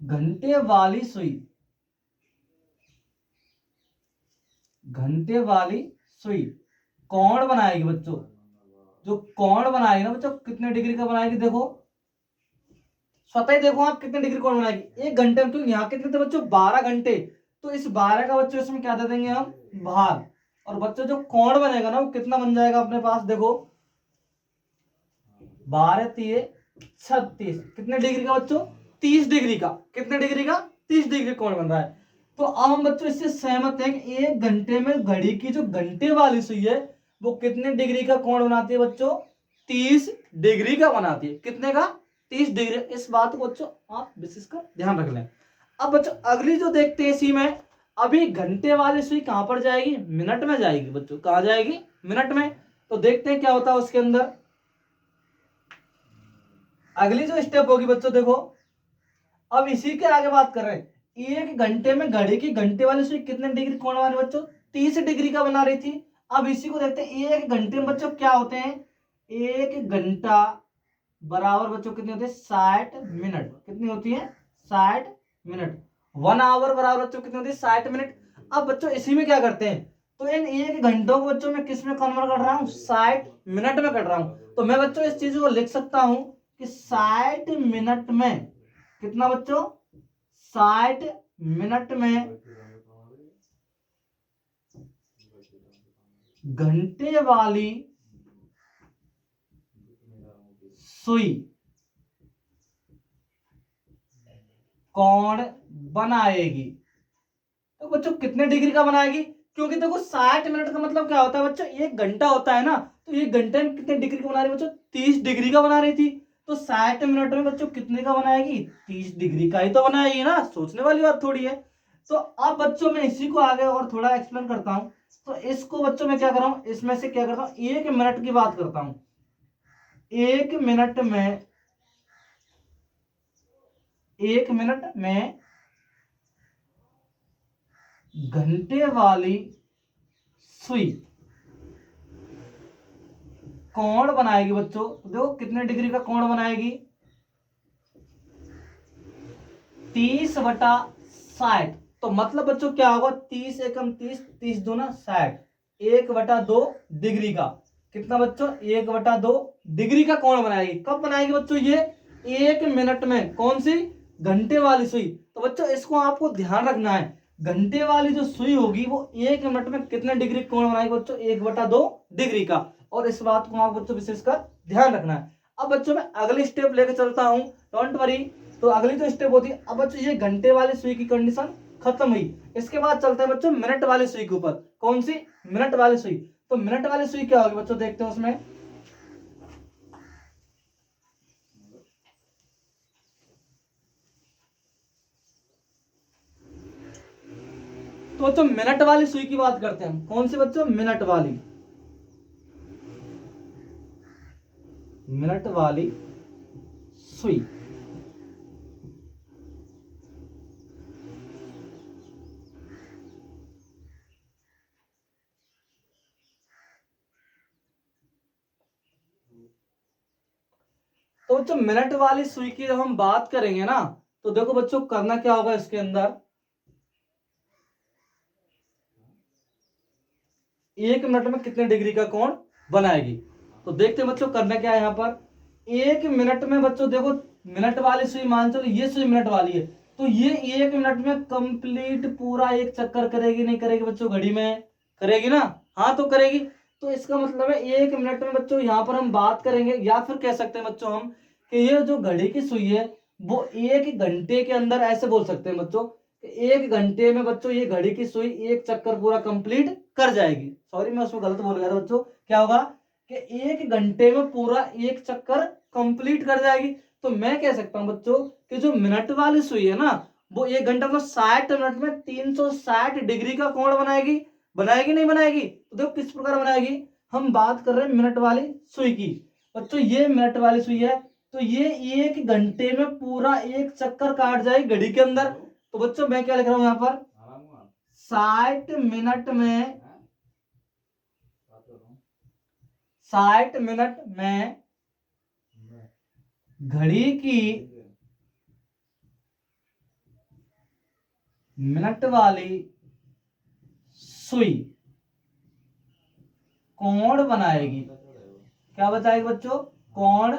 S1: घंटे वाली सुई कोण बनाएगी बच्चों। जो कोण बनाएगी ना बच्चों, कितने डिग्री का बनाएगी? देखो स्वतः ही देखो आप कितने डिग्री कोण बनाएगी एक घंटे में। क्योंकि यहाँ कितने थे बच्चों? 12 घंटे। तो इस 12 का बच्चों इसमें क्या दे देंगे हम? भाग। और बच्चों जो कोण बनेगा ना वो कितना बन जाएगा अपने पास? देखो 12 तिये 36। कितने डिग्री का बच्चों? 30 डिग्री का। कितने डिग्री का? 30 डिग्री कोण बन रहा है। तो अब हम बच्चों इससे सहमत हैं कि एक घंटे में घड़ी की जो घंटे वाली सुई है वो कितने डिग्री का कोण बनाती है बच्चों? 30 डिग्री का बनाती है। कितने का? 30 डिग्री। इस बात को बच्चों आप विशेष कर ध्यान रख लें। अब बच्चों अगली जो देखते हैं इसी में, अभी घंटे वाली सुई कहां पर जाएगी? मिनट में जाएगी बच्चों। कहां जाएगी? मिनट में। तो देखते हैं क्या होता है उसके अंदर। अगली जो स्टेप होगी बच्चों देखो, अब इसी के आगे बात कर रहे हैं। एक घंटे में घड़ी की घंटे वाली सुई कितने डिग्री कोण वाली बच्चों? 30 डिग्री का बना रही थी। अब इसी को देखते हैं एक घंटे में बच्चों क्या होते हैं? एक घंटा बराबर बच्चों कितनी होती है? 60 मिनट। कितनी होती है? 60 मिनट। 1 आवर बराबर बच्चों कितनी होती है? 60 मिनट। अब बच्चों इसी में क्या करते हैं, तो इन एक घंटों को बच्चों मैं किस में कन्वर्ट कर रहा हूँ? 60 मिनट में कर रहा हूं। तो मैं बच्चों इस चीज को लिख सकता हूं कि 60 मिनट में कितना बच्चों? 60 मिनट में घंटे वाली सुई कोण बनाएगी। तो बच्चों कितने डिग्री का बनाएगी? क्योंकि देखो 60 मिनट का मतलब क्या होता है बच्चों? एक घंटा होता है ना। तो एक घंटे में कितने डिग्री का बना रही है बच्चों? 30 डिग्री का बना रही थी। तो 60 मिनट में बच्चों कितने का बनाएगी? 30 डिग्री का ही तो बनाएगी ना। सोचने वाली बात थोड़ी है। तो अब बच्चों मैं इसी को आगे और थोड़ा एक्सप्लेन करता हूं। तो इसको बच्चों मैं क्या कर रहा हूं, इसमें से क्या करता हूं, 1 मिनट की बात करता हूं। 1 मिनट में घंटे वाली सुई कोण बनाएगी बच्चों। देखो कितने डिग्री का कोण बनाएगी? 30/60। तो मतलब बच्चों क्या होगा? 30 एकम 30, 30 दूना 60, 1/2 डिग्री का। कितना बच्चों? 1/2 डिग्री का कोण बनाएगी। कब बनाएगी बच्चों? ये 1 मिनट में। कौन सी? घंटे वाली सुई। तो बच्चों इसको आपको ध्यान रखना है, घंटे वाली जो सुई होगी वो 1 मिनट में कितने डिग्री कोण बनाएगी बच्चों? 1/2 डिग्री का। और इस बात को आपको बच्चों विशेषकर ध्यान रखना है। अब बच्चों मैं अगली स्टेप लेकर चलता हूं, डोंट वरी। तो अगली जो स्टेप होती है, अब बच्चों ये घंटे वाली सुई की कंडीशन खत्म हुई। इसके बाद चलते हैं बच्चों मिनट वाली सुई के ऊपर। कौन सी? मिनट वाली सुई। तो मिनट वाली सुई क्या होगी बच्चों? देखते हैं उसमें। तो बच्चों मिनट वाली सुई की बात करते हैं। कौन सी बच्चों? मिनट वाली सुई। तो बच्चों मिनट वाली सुई की जब हम बात करेंगे ना, तो देखो बच्चों करना क्या होगा इसके अंदर। 1 मिनट में कितने डिग्री का कोण बनाएगी? तो देखते हैं बच्चों करना क्या है यहाँ पर। 1 मिनट में बच्चों देखो, मिनट वाली सुई मान चलो ये सुई मिनट वाली है, तो ये 1 मिनट में कंप्लीट पूरा एक चक्कर करेगी नहीं करेगी बच्चों? घड़ी में करेगी ना। हाँ तो करेगी। तो इसका मतलब है 1 मिनट में बच्चों यहाँ पर हम बात करेंगे, या फिर कह सकते हैं बच्चों हम कि ये जो घड़ी की सुई है वो 1 घंटे के अंदर, ऐसे बोल सकते हैं बच्चों, 1 घंटे में बच्चों ये घड़ी की सुई एक चक्कर पूरा कंप्लीट कर जाएगी। सॉरी मैं उसमें गलत बोल गया था बच्चों। क्या होगा कि 1 घंटे में पूरा एक चक्कर कंप्लीट कर जाएगी। तो मैं कह सकता हूं बच्चों कि जो मिनट वाली सुई है ना वो 1 घंटा में 60 मिनट में 360 डिग्री का कोण बनाएगी। बनाएगी नहीं बनाएगी? तो देखो किस प्रकार बनाएगी। हम बात कर रहे हैं मिनट वाली सुई की। बच्चों ये मिनट वाली सुई है तो ये 1 घंटे में पूरा एक चक्कर काट जाएगी घड़ी के अंदर। तो बच्चों मैं क्या लिख रहा हूं यहाँ पर 60 मिनट में 60 मिनट में घड़ी की मिनट वाली सुई कोण बनाएगी। क्या बताएगी बच्चों? कोण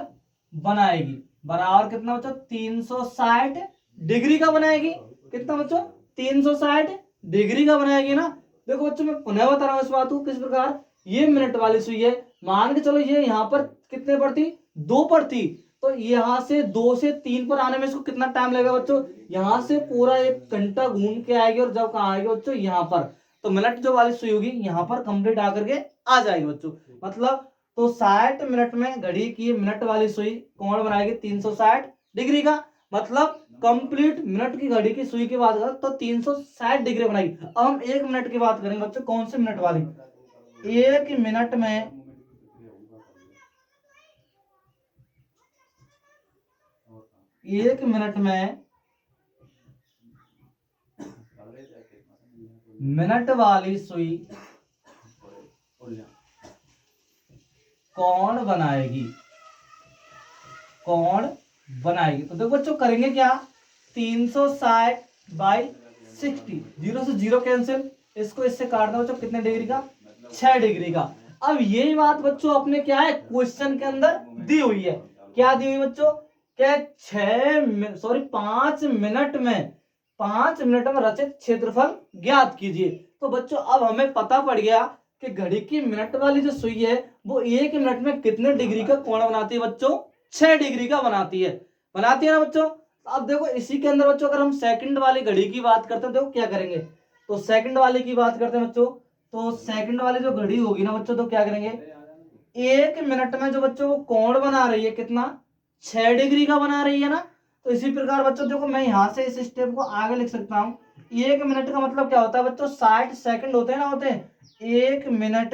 S1: बनाएगी। बराबर कितना बच्चों? 360 डिग्री का बनाएगी। कितना बच्चों? 360 डिग्री का बनाएगी ना। देखो बच्चों मैं पुनः बता रहा हूं इस बात को किस प्रकार। ये मिनट वाली सुई है, मान के चलो ये यहाँ पर कितने पर थी? 2 पर थी। तो यहाँ से 2 से 3 पर आने में इसको कितना टाइम लगेगा बच्चों? यहाँ से पूरा 1 घंटा घूम के आएगी और जब कहाँ आएगी बच्चों? यहाँ पर। तो मिनट जो वाली सुई होगी यहाँ पर कंप्लीट आकर के आ जाएगी बच्चों। मतलब तो 60 मिनट में घड़ी की मिनट वाली सुई कोण बनाएगी 360 डिग्री का। मतलब कंप्लीट मिनट की घड़ी की सुई की बात करें तो 360 डिग्री बनाएगी। अब हम 1 मिनट की बात करेंगे बच्चों। कौन सी मिनट वाली? 1 मिनट में 1 मिनट में मिनट वाली सुई कोण बनाएगी। कोण बनाएगी। तो देखो बच्चों करेंगे क्या? 360 बाई 60, 0 से 0 कैंसिल, इसको इससे काटना बच्चों कितने डिग्री का? 6 डिग्री का। अब यही बात बच्चों अपने क्या है क्वेश्चन के अंदर दी हुई है। क्या दी हुई बच्चों? क्या 5 मिनट में 5 मिनट में रचित क्षेत्रफल ज्ञात कीजिए। तो बच्चों अब हमें पता पड़ गया कि घड़ी की मिनट वाली जो सुई है वो 1 मिनट में कितने डिग्री का कोण बनाती है बच्चों? 6 डिग्री का बनाती है। बनाती है ना बच्चों। अब देखो इसी के अंदर बच्चों अगर हम सेकंड वाली घड़ी की बात करते हैं देखो क्या करेंगे। तो सेकंड वाली की बात करते हैं बच्चों। तो सेकंड वाली जो घड़ी होगी ना बच्चों तो क्या करेंगे 1 मिनट में जो बच्चों वो कोण बना रही है कितना? 6 डिग्री का बना रही है ना। तो इसी प्रकार बच्चों देखो मैं यहां से इस स्टेप को आगे लिख सकता हूं। 1 मिनट का मतलब क्या होता है बच्चों? 60 सेकंड होते हैं ना, होते हैं। 1 मिनट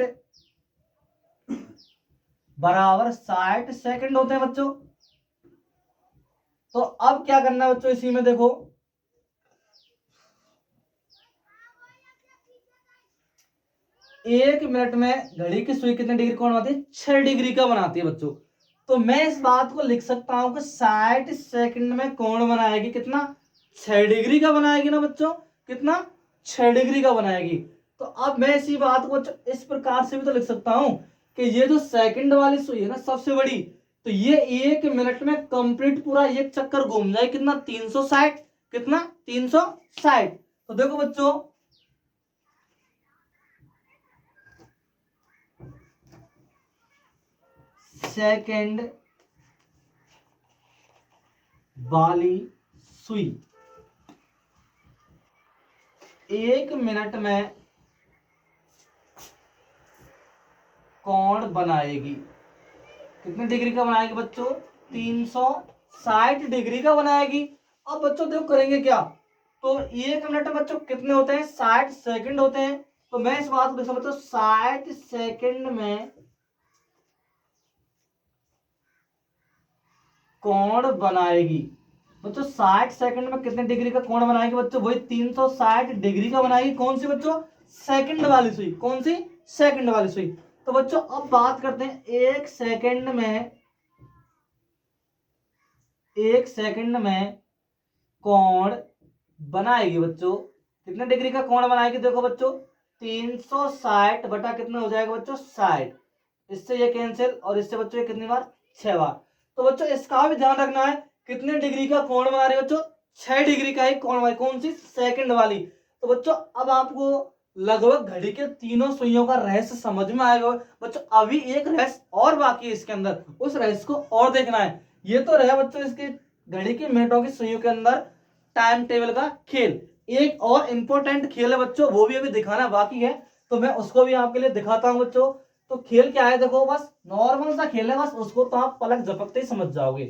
S1: बराबर 60 सेकंड होते हैं बच्चों। तो अब क्या करना है बच्चों इसी में देखो 1 मिनट में घड़ी की सुई कितने डिग्री कोण बनाती है? 6 डिग्री का बनाती है बच्चों। तो मैं इस बात को लिख सकता हूं कि 60 सेकंड में कोण बनाएगी कितना? 6 डिग्री का बनाएगी ना बच्चों। कितना? 6 डिग्री का बनाएगी। तो अब मैं इसी बात को इस प्रकार से भी तो लिख सकता हूं कि ये जो सेकंड वाली सुई है ना सबसे बड़ी, तो ये 1 मिनट में कंप्लीट पूरा एक चक्कर घूम जाए कितना? 360। कितना? 360। तो देखो बच्चों सेकंड वाली सुई 1 मिनट में कोण बनाएगी। कितने डिग्री का बनाएगी बच्चों? 360 डिग्री का बनाएगी। अब बच्चों देखो करेंगे क्या। तो 1 मिनट में बच्चों कितने होते हैं? 60 सेकंड होते हैं। तो मैं इस बात को देख सकता हूं 60 सेकंड में कोण बनाएगी। बच्चों 60 सेकंड में कितने डिग्री का कोण बनाएगी बच्चों? वही 360 डिग्री का बनाएगी। कौन सी बच्चों? सेकंड वाली सुई। कौन सी? सेकंड वाली सुई। तो बच्चों अब बात करते हैं 1 सेकंड में कोण बनाएगी बच्चों। कितने डिग्री का कोण बनाएगी? देखो बच्चों 360 बटा कितना हो जाएगा बच्चों? 60। इससे ये कैंसिल और इससे बच्चों ये कितनी बार? 6 बार। तो बच्चों इसका भी ध्यान रखना है कितने डिग्री का कोण बना रही है बच्चों? 6 डिग्री का ही कोण बना। कौन सी? सेकंड वाली। तो बच्चों अब आपको लगभग घड़ी के तीनों सुइयों का रहस्य समझ में आएगा। बच्चों अभी एक रहस्य और बाकी है इसके अंदर, उस रहस्य को और देखना है। ये तो रहा बच्चों इसके घड़ी की मिनटों की सुइयों के अंदर टाइम टेबल का खेल। एक और इंपॉर्टेंट खेल है बच्चों, वो भी अभी दिखाना बाकी है, तो मैं उसको भी आपके लिए दिखाता हूं बच्चों। तो खेल क्या है, देखो बस नॉर्मल सा खेल है, बस उसको तो आप पलक झपकते ही समझ जाओगे।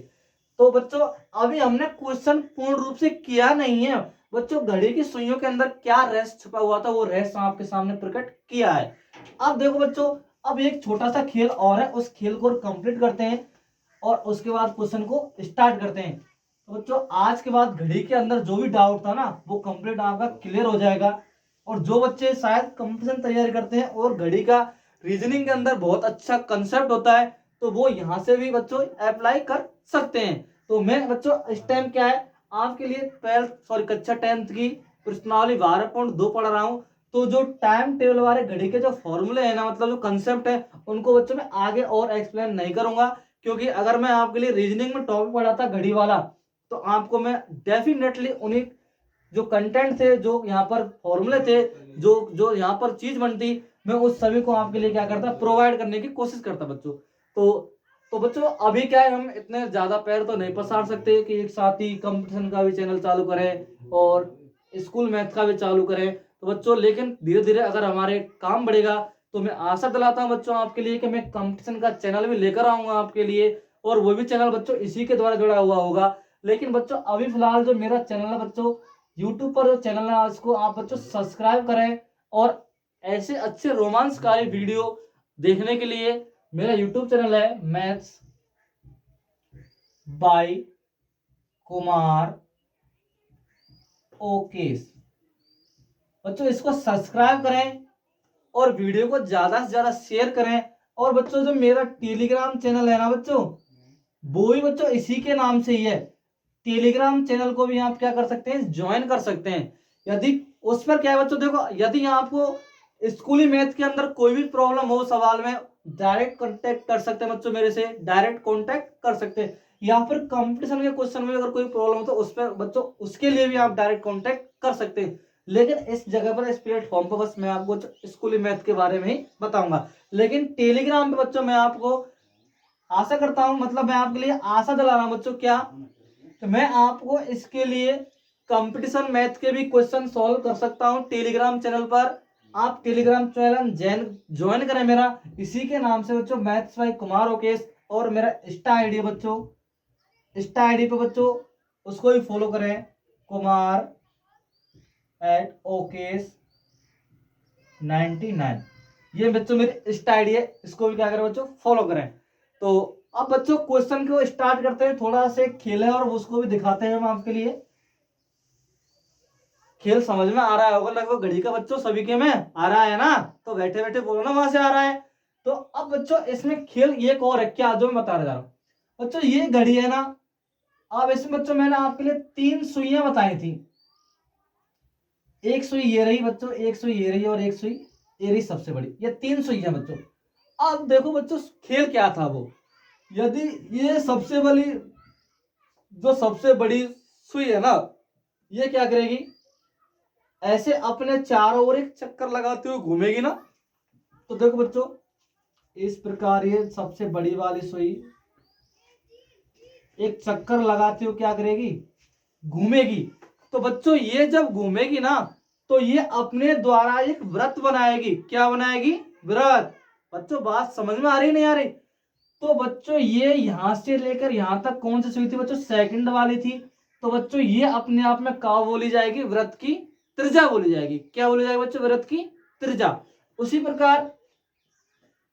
S1: तो बच्चों अभी हमने क्वेश्चन पूर्ण रूप से किया नहीं है बच्चों, घड़ी की सुइयों के अंदर क्या रहस्य छुपा हुआ था वो रहस्य आपके सामने प्रकट किया है। अब देखो बच्चों, अब एक छोटा सा खेल और है, उस खेल को कंप्लीट करते हैं और उसके बाद क्वेश्चन को स्टार्ट करते हैं। तो बच्चों आज के बाद घड़ी के अंदर जो भी डाउट था ना वो कंप्लीट आपका क्लियर हो जाएगा। और जो बच्चे शायद कंपटीशन तैयारी करते हैं और घड़ी का रीजनिंग के अंदर बहुत अच्छा कंसेप्ट होता है तो वो यहाँ से भी बच्चों अप्लाई कर सकते हैं। तो मैं बच्चों इस टाइम क्या है आपके लिए कक्षा 10th की प्रश्नावली 12.2 पढ़ रहा हूँ। तो जो टाइम टेबल वाले घड़ी के जो फॉर्मूले है ना, मतलब जो कंसेप्ट है, उनको बच्चों मैं आगे और एक्सप्लेन नहीं करूंगा, क्योंकि अगर मैं आपके लिए रीजनिंग में टॉपिक पढ़ाता घड़ी वाला तो आपको मैं डेफिनेटली उन्हीं जो कंटेंट थे, जो यहाँ पर फॉर्मूले थे, जो जो यहाँ पर चीज बनती, मैं उस सभी को आपके लिए क्या करता, प्रोवाइड करने की कोशिश करता बच्चों। तो बच्चों अभी क्या है, हम इतने ज्यादा पैर तो नहीं पसार सकते कि एक साथ ही कंपटीशन का भी चैनल चालू करें और स्कूल मैथ का भी चालू करें। तो बच्चों लेकिन धीरे धीरे अगर हमारे काम बढ़ेगा तो मैं आशा दिलाता हूँ बच्चों आपके लिए कि मैं कंपटीशन का चैनल भी लेकर आऊंगा आपके लिए, और वो भी चैनल बच्चों इसी के द्वारा जुड़ा हुआ होगा। लेकिन बच्चों अभी फिलहाल जो मेरा चैनल है बच्चों, यूट्यूब पर जो चैनल है उसको आप बच्चों सब्सक्राइब करें, और ऐसे अच्छे रोमांचकारी वीडियो देखने के लिए मेरा यूट्यूब चैनल है मैथ्स बाय कुमार ओकेस। बच्चों इसको सब्सक्राइब करें और वीडियो को ज्यादा से ज्यादा शेयर करें। और बच्चों जो मेरा टेलीग्राम चैनल है ना बच्चों, वो भी बच्चों इसी के नाम से ही है। टेलीग्राम चैनल को भी आप क्या कर सकते हैं, ज्वाइन कर सकते हैं। यदि उस पर क्या है बच्चों, देखो यदि आपको स्कूली मैथ के अंदर कोई भी प्रॉब्लम हो सवाल में, डायरेक्ट कांटेक्ट कर सकते हैं बच्चों, मेरे से डायरेक्ट कांटेक्ट कर सकते हैं। या फिर कंपटीशन के क्वेश्चन में अगर कोई प्रॉब्लम हो तो उस पर बच्चों उसके लिए भी आप डायरेक्ट कांटेक्ट कर सकते हैं। लेकिन इस जगह पर, इस प्लेटफॉर्म पर बस मैं आपको स्कूली मैथ के बारे में ही बताऊंगा। लेकिन टेलीग्राम पे बच्चों मैं आपको आशा करता हूं, मतलब मैं आपके लिए आशा दिला रहा हूं बच्चों, क्या तो मैं आपको इसके लिए कंपटीशन मैथ के भी क्वेश्चन सॉल्व कर सकता हूं टेलीग्राम चैनल पर। आप टेलीग्राम चैनल ज्वाइन करें मेरा, इसी के नाम से बच्चों मैथ्स बाय कुमार ओकेश। और मेरा इंस्टा आईडी है बच्चों, इंस्टा आईडी पे बच्चों उसको भी फॉलो करें, कुमार @ओकेश 99। ये बच्चों मेरी इंस्टा आईडी है, इसको भी क्या करें बच्चों, फॉलो करें। तो अब बच्चों क्वेश्चन को स्टार्ट करते हैं, थोड़ा से खेल है और उसको भी दिखाते हैं हम आपके लिए। खेल समझ में आ रहा होगा लगभग घड़ी का बच्चों, सभी के में आ रहा है ना, तो बैठे बैठे बोलो ना वहां से आ रहा है। तो अब बच्चों इसमें खेल एक और है, क्या जो मैं बता रहा हूं बच्चों, ये घड़ी है ना। अब इसमें बच्चों मैंने आपके लिए 3 सुइयां बताई थी। एक सुई ये रही बच्चों, एक सुई ये रही, और एक सुई ये रही सबसे बड़ी, ये 3 सुई है बच्चों। अब देखो बच्चों खेल क्या था वो, यदि ये सबसे बड़ी, जो सबसे बड़ी सुई है ना, ये क्या करेगी, ऐसे अपने चारों ओर एक चक्कर लगाते हुए घूमेगी ना। तो देखो बच्चों इस प्रकार ये सबसे बड़ी वाली सुई एक चक्कर लगाते हुए क्या करेगी, घूमेगी। तो बच्चों ये जब घूमेगी ना तो ये अपने द्वारा एक वृत्त बनाएगी। क्या बनाएगी, वृत्त। बच्चों बात समझ में आ रही नहीं आ रही। तो बच्चों ये यहां से लेकर यहां तक कौन सी सुई थी बच्चों, सेकंड वाली थी। तो बच्चों ये अपने आप में क्या बोली जाएगी, वृत्त की त्रिज्या बोली जाएगी। क्या बोली जाएगी बच्चों, वृत्त की त्रिज्या। उसी प्रकार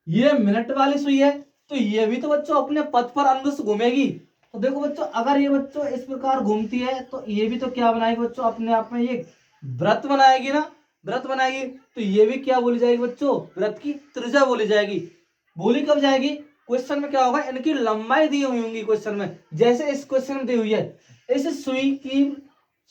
S1: ये मिनट वाली सुई है, तो ये भी तो बच्चों अपने पथ पर अनुदिश घूमेगी। तो देखो बच्चों अगर ये बच्चों इस प्रकार घूमती है तो ये भी तो क्या बनाएगी बच्चों, अपने आप में ये वृत्त बनाएगी ना, वृत्त बनाएगी। तो ये भी क्या बोली जाएगी बच्चों, वृत्त की त्रिज्या बोली जाएगी। बोली कब जाएगी, क्वेश्चन में क्या होगा, इनकी लंबाई दी हुई होंगी क्वेश्चन में। जैसे इस क्वेश्चन में दी हुई है, इस सुई की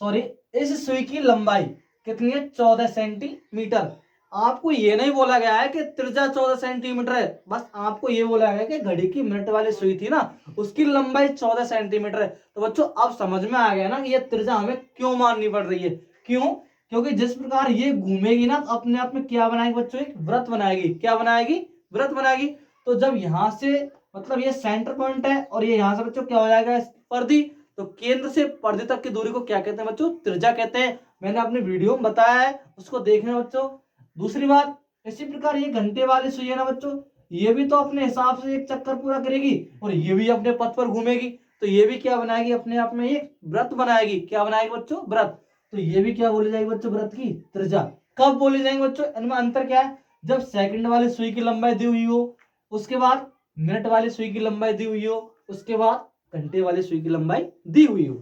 S1: सॉरी इस सुई की लंबाई कितनी है, 14 सेंटीमीटर। आपको ये नहीं बोला गया है कि त्रिज्या 14 सेंटीमीटर है, बस आपको ये बोला गया है कि घड़ी की मिनट वाली सुई थी ना, उसकी लंबाई 14 सेंटीमीटर है। तो बच्चों अब समझ में आ गया ना कि ये त्रिज्या हमें क्यों माननी पड़ रही है। क्यों, क्योंकि जिस प्रकार ये घूमेगी ना तो अपने आप में क्या बनाएगी बच्चों, एक वृत्त बनाएगी। क्या बनाएगी, वृत्त बनाएगी। तो जब यहां से मतलब ये सेंटर पॉइंट है और ये यहां से बच्चों क्या हो जाएगा, परिधि। तो केंद्र से परिधि तक की दूरी को क्या कहते हैं बच्चों, त्रिज्या कहते हैं। मैंने अपनी वीडियो में बताया है, उसको देखना बच्चों। दूसरी बात, इसी प्रकार ये घंटे वाली सुई है ना बच्चों, ये भी तो अपने हिसाब से एक चक्कर पूरा करेगी और ये भी अपने पथ पर घूमेगी, तो ये भी क्या बनाएगी, अपने आप में एक वृत्त बनाएगी। क्या बनाएगी बच्चों, वृत्त। तो ये भी क्या बोली जाएगी बच्चों, वृत्त की त्रिज्या। कब बोली जाएंगे बच्चों, इनमें अंतर क्या है, जब सेकंड वाली सुई की लंबाई दी हुई हो, उसके बाद मिनट वाली सुई की लंबाई दी हुई हो, उसके बाद घंटे वाली सुई की लंबाई दी हुई हो।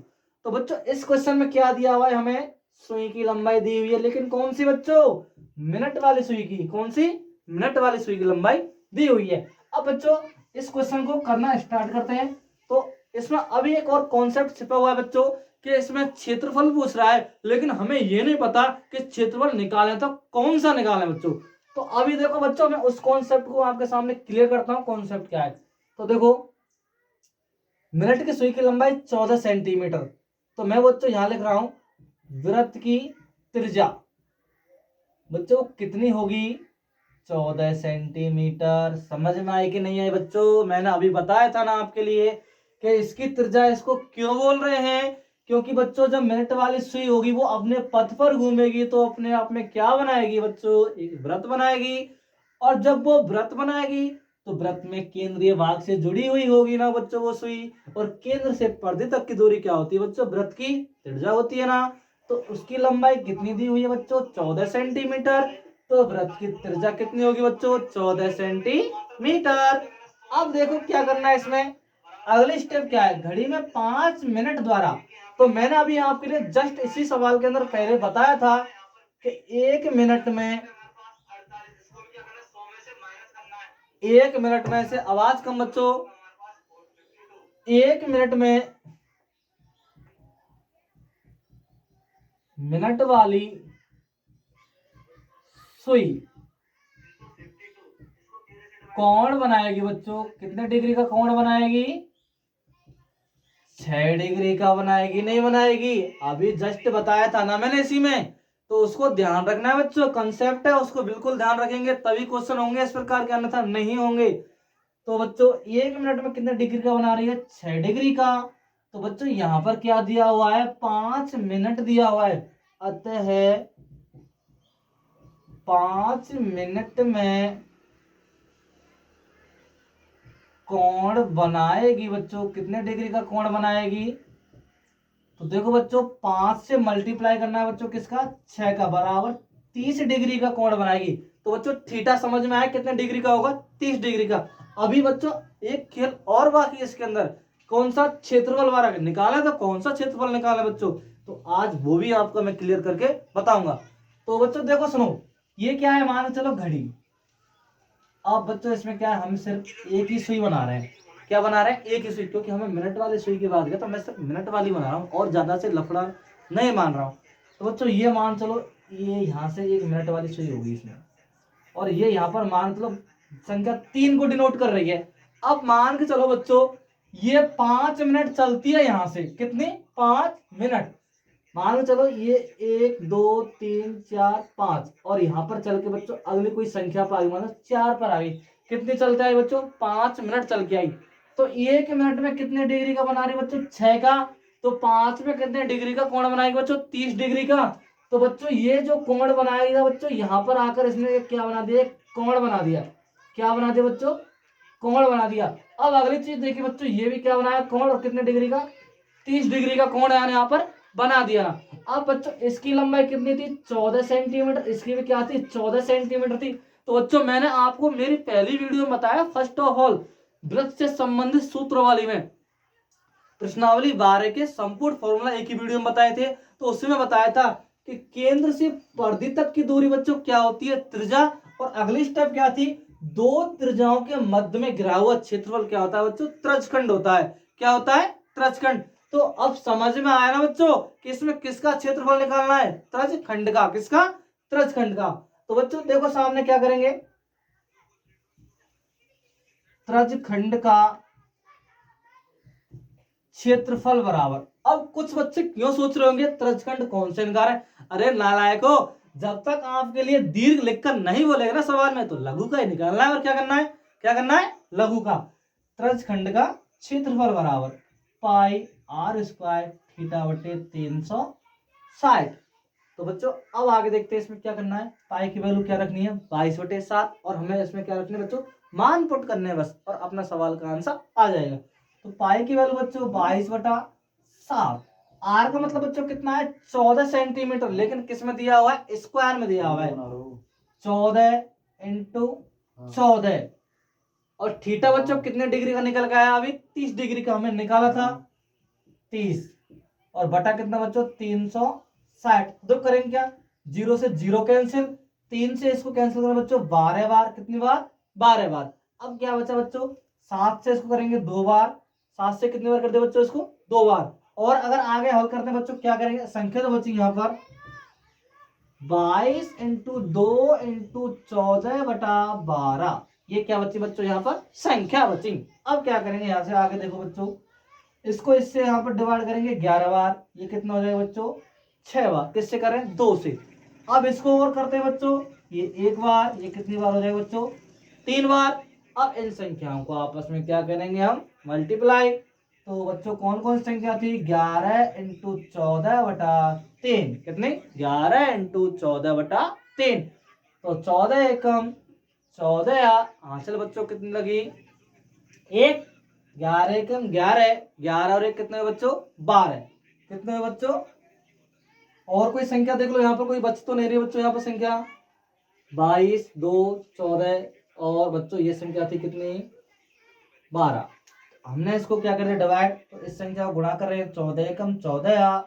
S1: तो बच्चों इस क्वेश्चन में क्या दिया हुआ है, हमें सुई की लंबाई दी हुई है, लेकिन कौन सी बच्चों, मिनट वाली सुई की। कौन सी, मिनट वाली सुई की लंबाई दी हुई है। अब बच्चों इस क्वेश्चन को करना स्टार्ट करते हैं। तो इसमें अभी एक और कॉन्सेप्ट छिपा हुआ है बच्चों, कि इसमें क्षेत्रफल पूछ रहा है, लेकिन हमें यह नहीं पता कि क्षेत्रफल निकालें तो कौन सा निकालें बच्चों। तो अभी देखो बच्चों, मैं उस कॉन्सेप्ट को आपके सामने क्लियर करता हूं, कॉन्सेप्ट क्या है। तो देखो, मिनट की सुई की लंबाई 14 सेंटीमीटर, तो मैं बच्चों यहां लिख रहा हूं वृत्त की त्रिज्या बच्चों कितनी होगी, 14 सेंटीमीटर। समझ में आई कि नहीं आई बच्चों, मैंने अभी बताया था ना आपके लिए कि इसकी त्रिज्या, इसको क्यों बोल रहे हैं, क्योंकि बच्चों जब मिनट वाली सुई होगी वो अपने पथ पर घूमेगी, तो अपने आप में क्या बनाएगी बच्चों, एक वृत्त बनाएगी। और जब वो वृत्त बनाएगी तो वृत्त में केंद्रीय भाग से जुड़ी हुई होगी ना बच्चों वो सुई, और केंद्र से परिधि तक की दूरी क्या होती है बच्चों, वृत्त की त्रिज्या होती है ना। तो उसकी लंबाई कितनी दी हुई है बच्चों, 14 सेंटीमीटर। तो वृत्त की त्रिज्या कितनी होगी बच्चों, 14 सेंटीमीटर। अब देखो क्या करना है इसमें, अगली स्टेप क्या है, घड़ी में 5 मिनट द्वारा। तो मैंने अभी आपके लिए जस्ट इसी सवाल के अंदर पहले बताया था कि 1 मिनट में, 1 मिनट में से आवाज कम बच्चों, 1 मिनट में मिनट वाली सुई कोण बनाएगी बच्चों, कितने डिग्री का कोण बनाएगी, 6 डिग्री का बनाएगी, नहीं बनाएगी, अभी जस्ट बताया था ना मैंने इसी में। तो उसको ध्यान रखना है बच्चों, कंसेप्ट है उसको बिल्कुल ध्यान रखेंगे तभी क्वेश्चन होंगे इस प्रकार के, अन्यथा नहीं होंगे। तो बच्चों 1 मिनट में कितने डिग्री का बना रही है, 6 डिग्री का। तो बच्चों यहाँ पर क्या दिया हुआ है, 5 मिनट दिया हुआ है, अतः 5 मिनट में कोण बनाएगी बच्चों, कितने डिग्री का कोण बनाएगी। तो देखो बच्चों 5 से मल्टीप्लाई करना है बच्चों किसका, 6 का, बराबर 30 डिग्री का कोण बनाएगी। तो बच्चों थीटा समझ में आया कितने डिग्री का होगा, 30 डिग्री का। अभी बच्चों एक खेल और बाकी है इसके अंदर, कौन सा, क्षेत्रफल वाला निकाला, तो कौन सा क्षेत्रफल निकाला बच्चों, तो आज वो भी आपको मैं क्लियर करके बताऊंगा। तो बच्चों देखो सुनो, ये क्या है, मान चलो घड़ी। अब बच्चों इसमें क्या है, हम सिर्फ एक ही सुई बना रहे हैं, क्या बना रहे हैं, एक ही सुई, क्योंकि हमें मिनट वाली सुई की बात किया तो मैं सिर्फ मिनट वाली बना रहा हूँ और ज्यादा से लफड़ा नहीं मान रहा हूँ। तो बच्चों ये मान चलो, ये यहाँ से एक मिनट वाली सुई होगी इसमें, और ये यहाँ पर मान चलो संख्या 3 को डिनोट कर रही है। अब मान के चलो बच्चों, ये 5 मिनट चलती है, यहाँ से कितनी, 5 मिनट। मान लो चलो ये 1 2 3 4 5, और यहाँ पर चल के बच्चों अगली कोई संख्या पर आ गई, मतलब 4 पर आ गई, कितनी चलते आई बच्चों, 5 मिनट चल के आई। तो 1 मिनट में कितने डिग्री का बना रही बच्चों, 6 का। तो 5 में कितने डिग्री का कोण बनाएगी बच्चों, 30 डिग्री का। तो बच्चों ये जो कोण बनाएगा बच्चों, यहाँ पर आकर इसने एक क्या बना दिया, कोण बना दिया। क्या बना दिया बच्चों, कोण बना दिया। अब अगली चीज देखिए बच्चों, ये भी क्या बनाया, कोण, और कितने डिग्री का, 30 डिग्री का कोण यहाँ पर बना दिया। अब बच्चों इसकी लंबाई कितनी थी, 14 सेंटीमीटर, इसकी भी क्या थी, 14 सेंटीमीटर थी। तो बच्चों मैंने आपको मेरी पहली वीडियो में बताया, फर्स्ट ऑफ ऑल वृत्त से संबंधित सूत्र वाली में, प्रश्नावली 12 के संपूर्ण फॉर्मूला एक ही वीडियो में बताए थे। तो उसमें बताया था कि केंद्र से परिधि तक की दूरी बच्चों क्या होती है, त्रिज्या। और अगली स्टेप क्या थी, दो त्रिज्याओं के मध्य में गिरा हुआ क्षेत्रफल क्या होता है बच्चों, त्रजखंड होता है। क्या होता है, त्रजखंड। तो अब समझ में आया ना बच्चों कि इसमें किसका क्षेत्रफल निकालना है, त्रजखंड का, किसका, त्रजखंड का। तो बच्चों देखो सामने क्या करेंगे, त्रजखंड का क्षेत्रफल बराबर। अब कुछ बच्चे क्यों सोच रहे होंगे त्रजखंड कौन से निकाल है, अरे नालायको, जब तक आपके लिए दीर्घ लिखकर नहीं बोलेगा ना सवाल में, तो लघु का ही निकालना है। और क्या करना है, क्या करना है, लघु का। त्रजखंड का क्षेत्रफल बराबर पाई आर स्क्वायर थीटा बटे 360। तो बच्चों अब आगे देखते हैं इसमें क्या करना है, पाई की वैल्यू क्या रखनी है, 22/7, और हमें इसमें क्या रखनी है बच्चों, मान पुट करने हैं बस और अपना सवाल का आंसर आ जाएगा। तो पाई की वैल्यू बच्चों 22/7। आर का मतलब बच्चों कितना है 14 सेंटीमीटर, लेकिन किस में दिया हुआ है स्क्वायर में दिया हुआ है 14 इंटू 14। और थीटा बच्चों कितने डिग्री का निकल गया अभी 30 डिग्री का हमें निकाला था 30 और बटा कितना बच्चों 360। तो करेंगे क्या 0 से 0 कैंसिल 3 से इसको कैंसिल करें बच्चों 12 बार कितनी बार 12 बार। अब क्या बचा बच्चों 7 से इसको करेंगे 2 बार 7 से कितनी बार कर दे बच्चों इसको 2 बार। और अगर आगे हल करते हैं बच्चों क्या करेंगे संख्या तो बची यहाँ पर 22 इंटू 2 इंटू 14/12 ये क्या बची बच्चों यहाँ पर संख्या बची। अब क्या करेंगे यहाँ से आगे देखो बच्चों इसको इससे यहाँ पर डिवाइड करेंगे 11 बार ये कितना हो जाएगा बच्चों 6 बार किससे करें 2 से। अब इसको और करते हैं बच्चों ये 1 बार ये कितनी बार हो जाएगा बच्चों 3 बार। अब इन संख्याओं को आपस में क्या करेंगे हम मल्टीप्लाई। तो बच्चों कौन कौन संख्या थी 11 इंटू 14/3 कितनी 11 इंटू 14/3। तो 14 एकम 14 चलो बच्चों कितनी लगी 1 11 एकम 11 11 और 1 कितने हुए बच्चों 12 कितने हुए बच्चों। और कोई संख्या देख लो यहाँ पर कोई बच तो नहीं रही बच्चों यहाँ पर संख्या 22 2 14 और बच्चों ये संख्या थी कितनी 12। हमने इसको क्या कर दिया डिवाइड तो इस संख्या को गुणा कर रहे हैं 14 एकम 14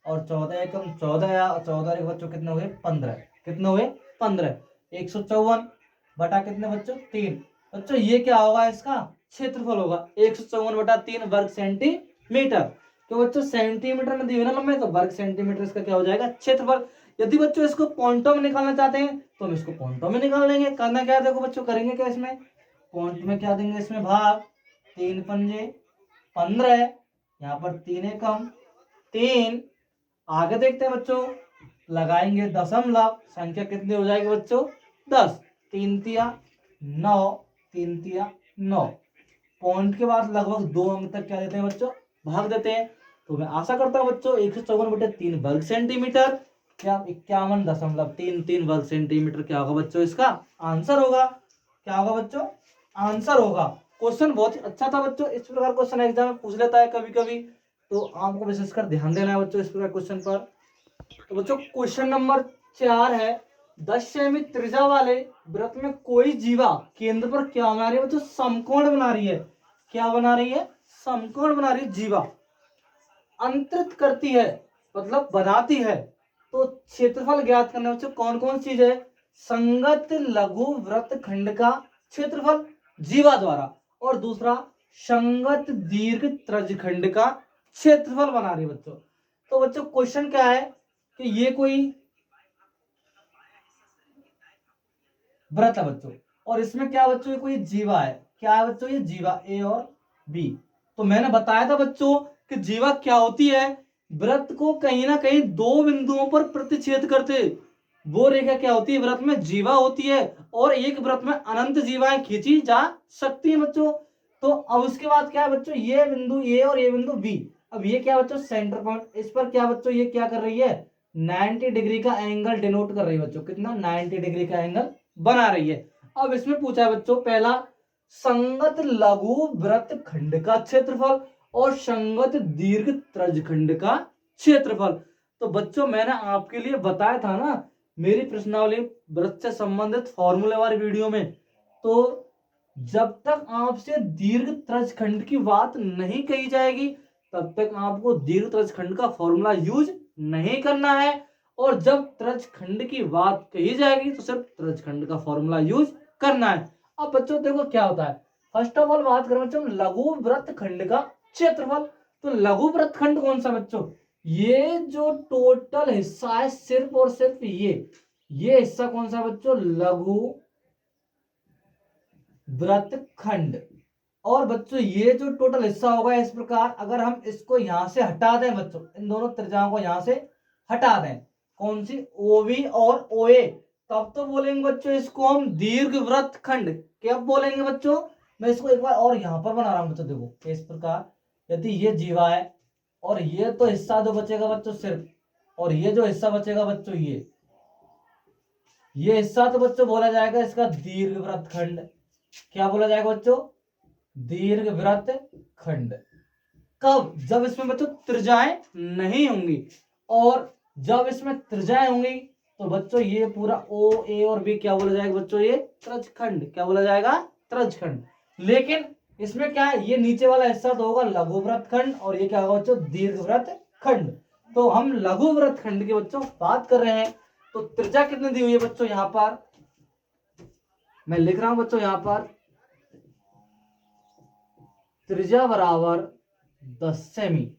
S1: और 14 एकम 14 और 14 एक बच्चों कितने हुए 15 कितने हुए 15 154 बटा कितने बच्चों 3। बच्चों ये क्या होगा इसका क्षेत्रफल होगा 154/3 वर्ग सेंटीमीटर। तो बच्चों सेंटीमीटर में दी हुई ना लंबाई तो वर्ग सेंटीमीटर इसका क्या हो जाएगा क्षेत्रफल। यदि बच्चों इसको पॉइंटों में निकालना चाहते हैं तो हम इसको पॉइंटों में निकाल लेंगे। करना क्या है देखो बच्चों करेंगे क्या इसमें पॉइंट में क्या देंगे इसमें भाग 3 पंजे 15 यहाँ पर 3 एकम 3 आगे देखते हैं बच्चों लगाएंगे दशमलव संख्या कितनी हो जाएगी बच्चों 10 3 तिया 9 3 तिया 9। पॉइंट के बाद लगभग 2 अंक तक क्या देते हैं बच्चों भाग देते हैं। तो मैं आशा करता हूं बच्चों 154/3 वर्ग सेंटीमीटर क्या 51.33 वर्ग सेंटीमीटर क्या होगा बच्चों इसका आंसर होगा। क्या होगा बच्चों आंसर होगा। क्वेश्चन बहुत ही अच्छा था बच्चों। इस प्रकार क्वेश्चन एग्जाम में पूछ लेता है कभी कभी तो आपको विशेषकर ध्यान देना है बच्चों इस प्रकार क्वेश्चन पर। तो बच्चों क्वेश्चन नंबर 4 है 10 सेमी त्रिज्या वाले वृत्त में कोई जीवा केंद्र पर क्या बना रही है बच्चों समकोण बना रही है। क्या बना रही है समकोण बना रही है जीवा अंतरित करती है मतलब बनाती है। तो क्षेत्रफल ज्ञात करना बच्चों कौन कौन चीज है संगत लघु वृत्त खंड का क्षेत्रफल जीवा द्वारा और दूसरा संगत दीर्घ त्रिज्यखंड का क्षेत्रफल बना रही है बच्चों। तो बच्चों क्वेश्चन क्या है कि ये कोई वृत्त है बच्चों और इसमें क्या बच्चों ये कोई जीवा है। क्या है बच्चों ये जीवा ए और बी। तो मैंने बताया था बच्चों कि जीवा क्या होती है वृत्त को कहीं ना कहीं 2 बिंदुओं पर प्रतिच्छेद करते वो रेखा क्या होती है वृत्त में जीवा होती है और एक वृत्त में अनंत जीवाएं खींची जा सकती हैं बच्चों। तो अब उसके बाद क्या है बच्चों ये बिंदु ए और ये बिंदु बी। अब ये क्या बच्चों सेंटर पॉइंट इस पर क्या बच्चों ये क्या कर रही है 90 डिग्री का एंगल डिनोट कर रही है बच्चों कितना 90 डिग्री का एंगल बना रही है। अब इसमें पूछा है बच्चों पहला संगत लघु वृत्त खंड का क्षेत्रफल और संगत दीर्घ त्रिज्यखंड का क्षेत्रफल। तो बच्चों मैंने आपके लिए बताया था ना मेरी प्रश्नावली वृत्त से संबंधित फॉर्मूले वाली वीडियो में। तो जब तक आपसे दीर्घ त्रिज्यखंड की बात नहीं कही जाएगी तब तक आपको दीर्घ त्रिज्यखंड का फॉर्मूला यूज नहीं करना है और जब त्रिज्यखंड की बात कही जाएगी तो सिर्फ त्रिज्यखंड का फॉर्मूला यूज करना है। अब बच्चों देखो क्या होता है फर्स्ट ऑफ ऑल बात करें बच्चों लघु वृत्त खंड का क्षेत्रफल। तो लघु वृत्त खंड कौन सा बच्चों ये जो टोटल हिस्सा है सिर्फ और सिर्फ ये हिस्सा कौन सा बच्चों लघु वृत्त खंड। और बच्चों ये जो टोटल हिस्सा होगा इस प्रकार अगर हम इसको यहां से हटा दें बच्चों इन दोनों त्रिज्याओं को यहां से हटा दें कौन सी ओवी और ओए तब तो बोलेंगे बच्चों इसको हम दीर्घ वृत्त खंड। क्या बोलेंगे बच्चों मैं इसको एक बार और यहां पर बना रहा हूं बच्चों देखो इस प्रकार यदि ये जीवा है और ये तो हिस्सा जो बचेगा बच्चों सिर्फ और ये जो हिस्सा बचेगा बच्चों ये हिस्सा तो बच्चों बोला जाएगा इसका दीर्घ वृत्त खंड। क्या बोला जाएगा बच्चों? दीर्घ वृत्त खंड। कब? जब इसमें बच्चों त्रिज्याएं नहीं होंगी, और जब इसमें त्रिज्याएं होंगी तो बच्चों ये पूरा ओ ए और बी क्या बोला जाएगा बच्चों? ये त्रजखंड। क्या बोला जाएगा? त्रजखंड। लेकिन इसमें क्या है, ये नीचे वाला हिस्सा तो होगा लघु वृत्त खंड, और ये क्या होगा बच्चों? दीर्घ वृत्त खंड। तो हम लघु वृत्त खंड की बच्चों बात कर रहे हैं। तो त्रिज्या कितनी दी हुई है बच्चों? यहां पर मैं लिख रहा हूं बच्चों, यहां पर त्रिज्या बराबर 10 सेमी,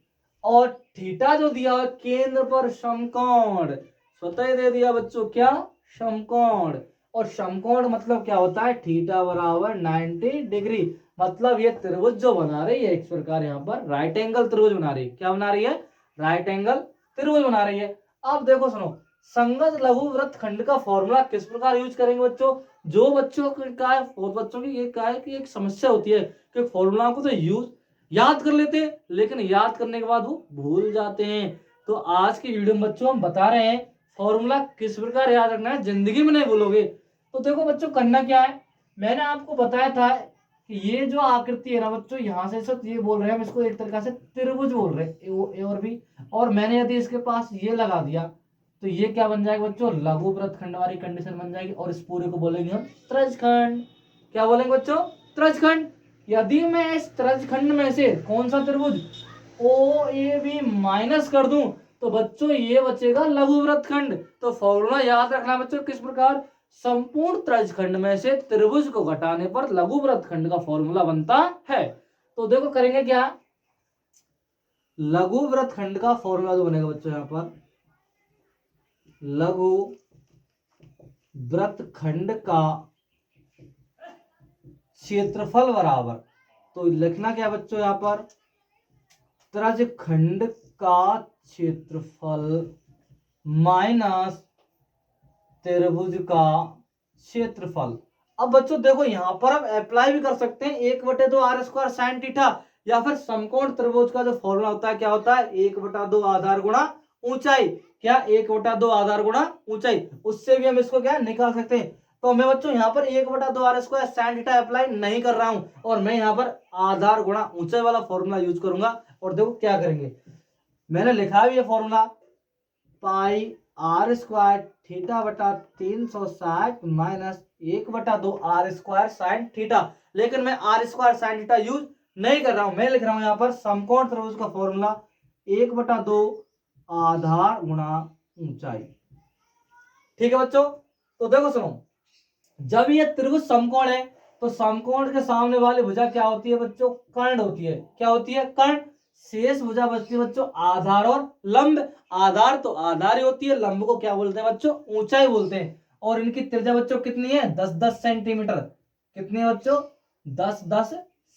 S1: और थीटा जो दिया है केंद्र पर समकोण, स्वतः दे दिया बच्चों क्या? समकोण। और समकोण मतलब क्या होता है? थीटा बराबर 90 डिग्री। मतलब ये त्रिभुज जो बना रही है इस प्रकार, यहाँ पर राइट एंगल त्रिभुज बना रही है। क्या बना रही है? राइट एंगल त्रिभुज बना रही है। अब देखो सुनो, संगत लघु वृत्त खंड का फॉर्मूला किस प्रकार यूज करेंगे बच्चों? जो बच्चों का है, बहुत बच्चों की ये क्या है कि एक समस्या होती है कि फॉर्मूला को तो यूज याद कर लेते हैं, लेकिन याद करने के बाद वो भूल जाते हैं। तो आज की वीडियो में बच्चों हम बता रहे हैं फॉर्मूला किस प्रकार याद रखना है, जिंदगी में नहीं भूलोगे। तो देखो बच्चों, करना क्या है, मैंने आपको बताया था कि ये जो आकृति है ना बच्चों, यहां से सब ये बोल रहे हैं हम इसको एक तरीके से त्रिभुज बोल रहे हैं, ए और बी। और मैंने यदि इसके पास ये लगा दिया तो ये क्या बन जाएगा बच्चों? लघु वृत्त खंड वाली कंडीशन बन जाएगी, और इस पूरे को बोलेंगे हम त्रजखंड। क्या बोलेंगे बच्चों? त्रजखंड। यदि मैं इस त्रजखंड में से कौन सा त्रिभुज ओ ए बी माइनस कर दूं तो बच्चों ये बचेगा लघु वृत्त खंड। तो फॉर्मूला याद रखना बच्चों किस प्रकार? संपूर्ण त्रजखंड में से त्रिभुज को घटाने पर लघु वृत्त खंड का फॉर्मूला बनता है। तो देखो करेंगे क्या, लघु वृत्त खंड का फॉर्मूला जो बनेगा बच्चों, यहां पर लघु वृत्त खंड का क्षेत्रफल बराबर, तो लिखना क्या बच्चों यहां पर? त्रजखंड का क्षेत्रफल माइनस त्रिभुज का क्षेत्रफल। अब बच्चों देखो यहां पर हम अप्लाई भी कर सकते हैं 1/2 r² साइन थीटा, या फिर समकोण त्रिभुज का जो फॉर्मूला होता है क्या होता है? 1/2 आधार गुणा ऊंचाई। क्या? 1/2 आधार गुणा ऊंचाई। उससे भी हम इसको क्या निकाल सकते हैं। तो मैं बच्चों यहाँ पर 1/2 r² साइन थीटा अप्लाई नहीं कर रहा हूं, और मैं यहाँ पर आधार गुणा ऊंचाई वाला फॉर्मूला यूज करूंगा। और देखो क्या करेंगे, मैंने लिखा भी है फॉर्मूला, पाई r² थीटा बटा 360 माइनस 1/2 r² साइन थीटा। लेकिन मैं r² साइन थीटा यूज नहीं कर रहा हूं, मैं लिख रहा हूं यहां पर समकोण त्रिभुज का फॉर्मूला 1/2 आधार गुणा ऊंचाई। ठीक है बच्चों? तो देखो सुनो, जब ये त्रिभुज समकोण है तो समकोण के सामने वाली भुजा क्या होती है बच्चों? कर्ण होती है। क्या होती है? कर्ण। शेष भुजा बचती है बच्चों आधार और लंब। आधार तो आधार ही होती है, लंब को क्या बोलते हैं बच्चों? ऊंचाई बोलते हैं। और इनकी त्रिज्या बच्चों कितनी है? 10-10 सेंटीमीटर। कितनी है बच्चों? 10-10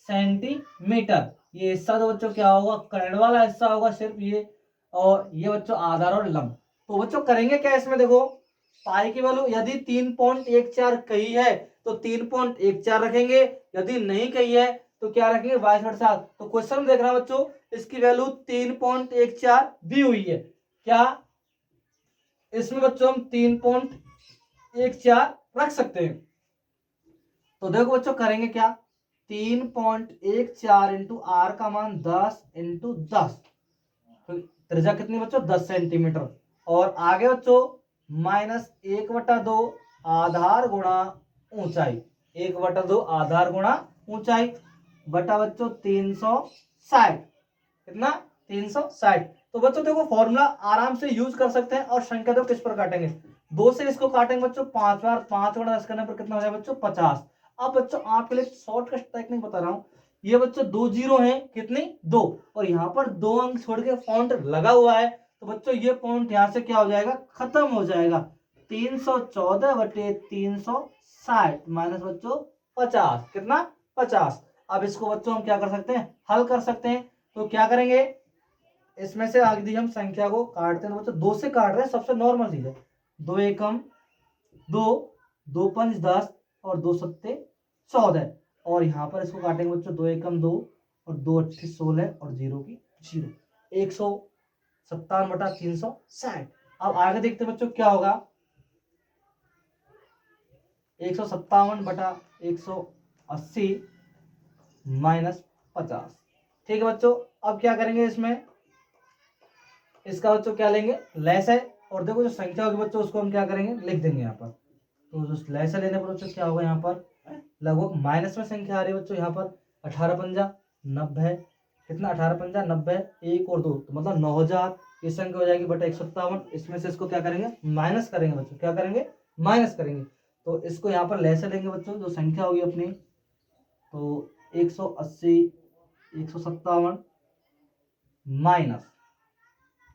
S1: सेंटीमीटर। ये हिस्सा तो बच्चों क्या होगा? कर्ण वाला हिस्सा होगा सिर्फ ये, और ये बच्चों आधार और लंब। तो बच्चों करेंगे क्या इसमें? देखो, पाई की वैल्यू यदि 3.14 कही है तो 3.14 रखेंगे, यदि नहीं कही है तो क्या रखेंगे? 22/7। तो क्वेश्चन देख रहा बच्चों, इसकी वैल्यू 3.14 दी हुई है। क्या इसमें बच्चों हम 3.14 रख सकते हैं? तो देखो बच्चों करेंगे क्या, 3.14 इंटू आर का मान 10 इंटू 10, त्रिज्या कितनी बच्चों? 10 सेंटीमीटर। और आगे बच्चों माइनस 1/2 आधार गुणा ऊंचाई, 1/2 आधार गुणा ऊंचाई बटा बच्चों 360। कितना? 360। तो बच्चों देखो फॉर्मूला आराम से यूज कर सकते हैं। और संख्या दो किस पर काटेंगे? 2 से इसको काटेंगे बच्चों 5 बार, 5/10 करने पर कितना हो जाएगा बच्चों? 50। अब बच्चों आपके लिए शॉर्टकट टेक्निक बता रहा हूं, ये बच्चों 2 जीरो है, कितनी? 2। और यहाँ पर 2 अंक छोड़ के फॉन्ट लगा हुआ है, तो बच्चों ये पॉइंट यहाँ से क्या हो जाएगा? खत्म हो जाएगा। 314/360 माइनस बच्चों 50। कितना? 50। अब इसको बच्चों हम क्या कर सकते हैं? हल कर सकते हैं। तो क्या करेंगे, इसमें से आगे हम संख्या को काटते हैं। तो बच्चों 2 से काट रहे हैं, सबसे नॉर्मल चीज है। 2 एकम 2, 2 पंच 10 और 2 सत्ते 14। और यहाँ पर इसको काटेंगे बच्चों 2 एकम 2 और 2 अट्ठी 16 और 0 की 0, 157/360। अब आगे देखते हैं बच्चों क्या होगा, 157/100 80 माइनस 50। ठीक है बच्चों, अब क्या करेंगे इसमें, इसका बच्चों क्या लेंगे, लेस है, और देखो जो संख्या होगी बच्चों उसको हम क्या करेंगे, लिख देंगे यहाँ पर। तो जो लेस है लेने पर बच्चों क्या होगा, यहाँ पर लगभग माइनस में संख्या आ रही है बच्चों, यहाँ पर 18 पंजा 90, कितना 18 पंजा 90, 1 और 2 तो मतलब 9000, ये संख्या हो जाएगी बटा 157। इसमें से इसको क्या करेंगे, माइनस करेंगे बच्चों, क्या करेंगे, माइनस करेंगे। तो इसको यहाँ पर लेस लेंगे बच्चों, जो संख्या होगी अपनी, तो 180 157 माइनस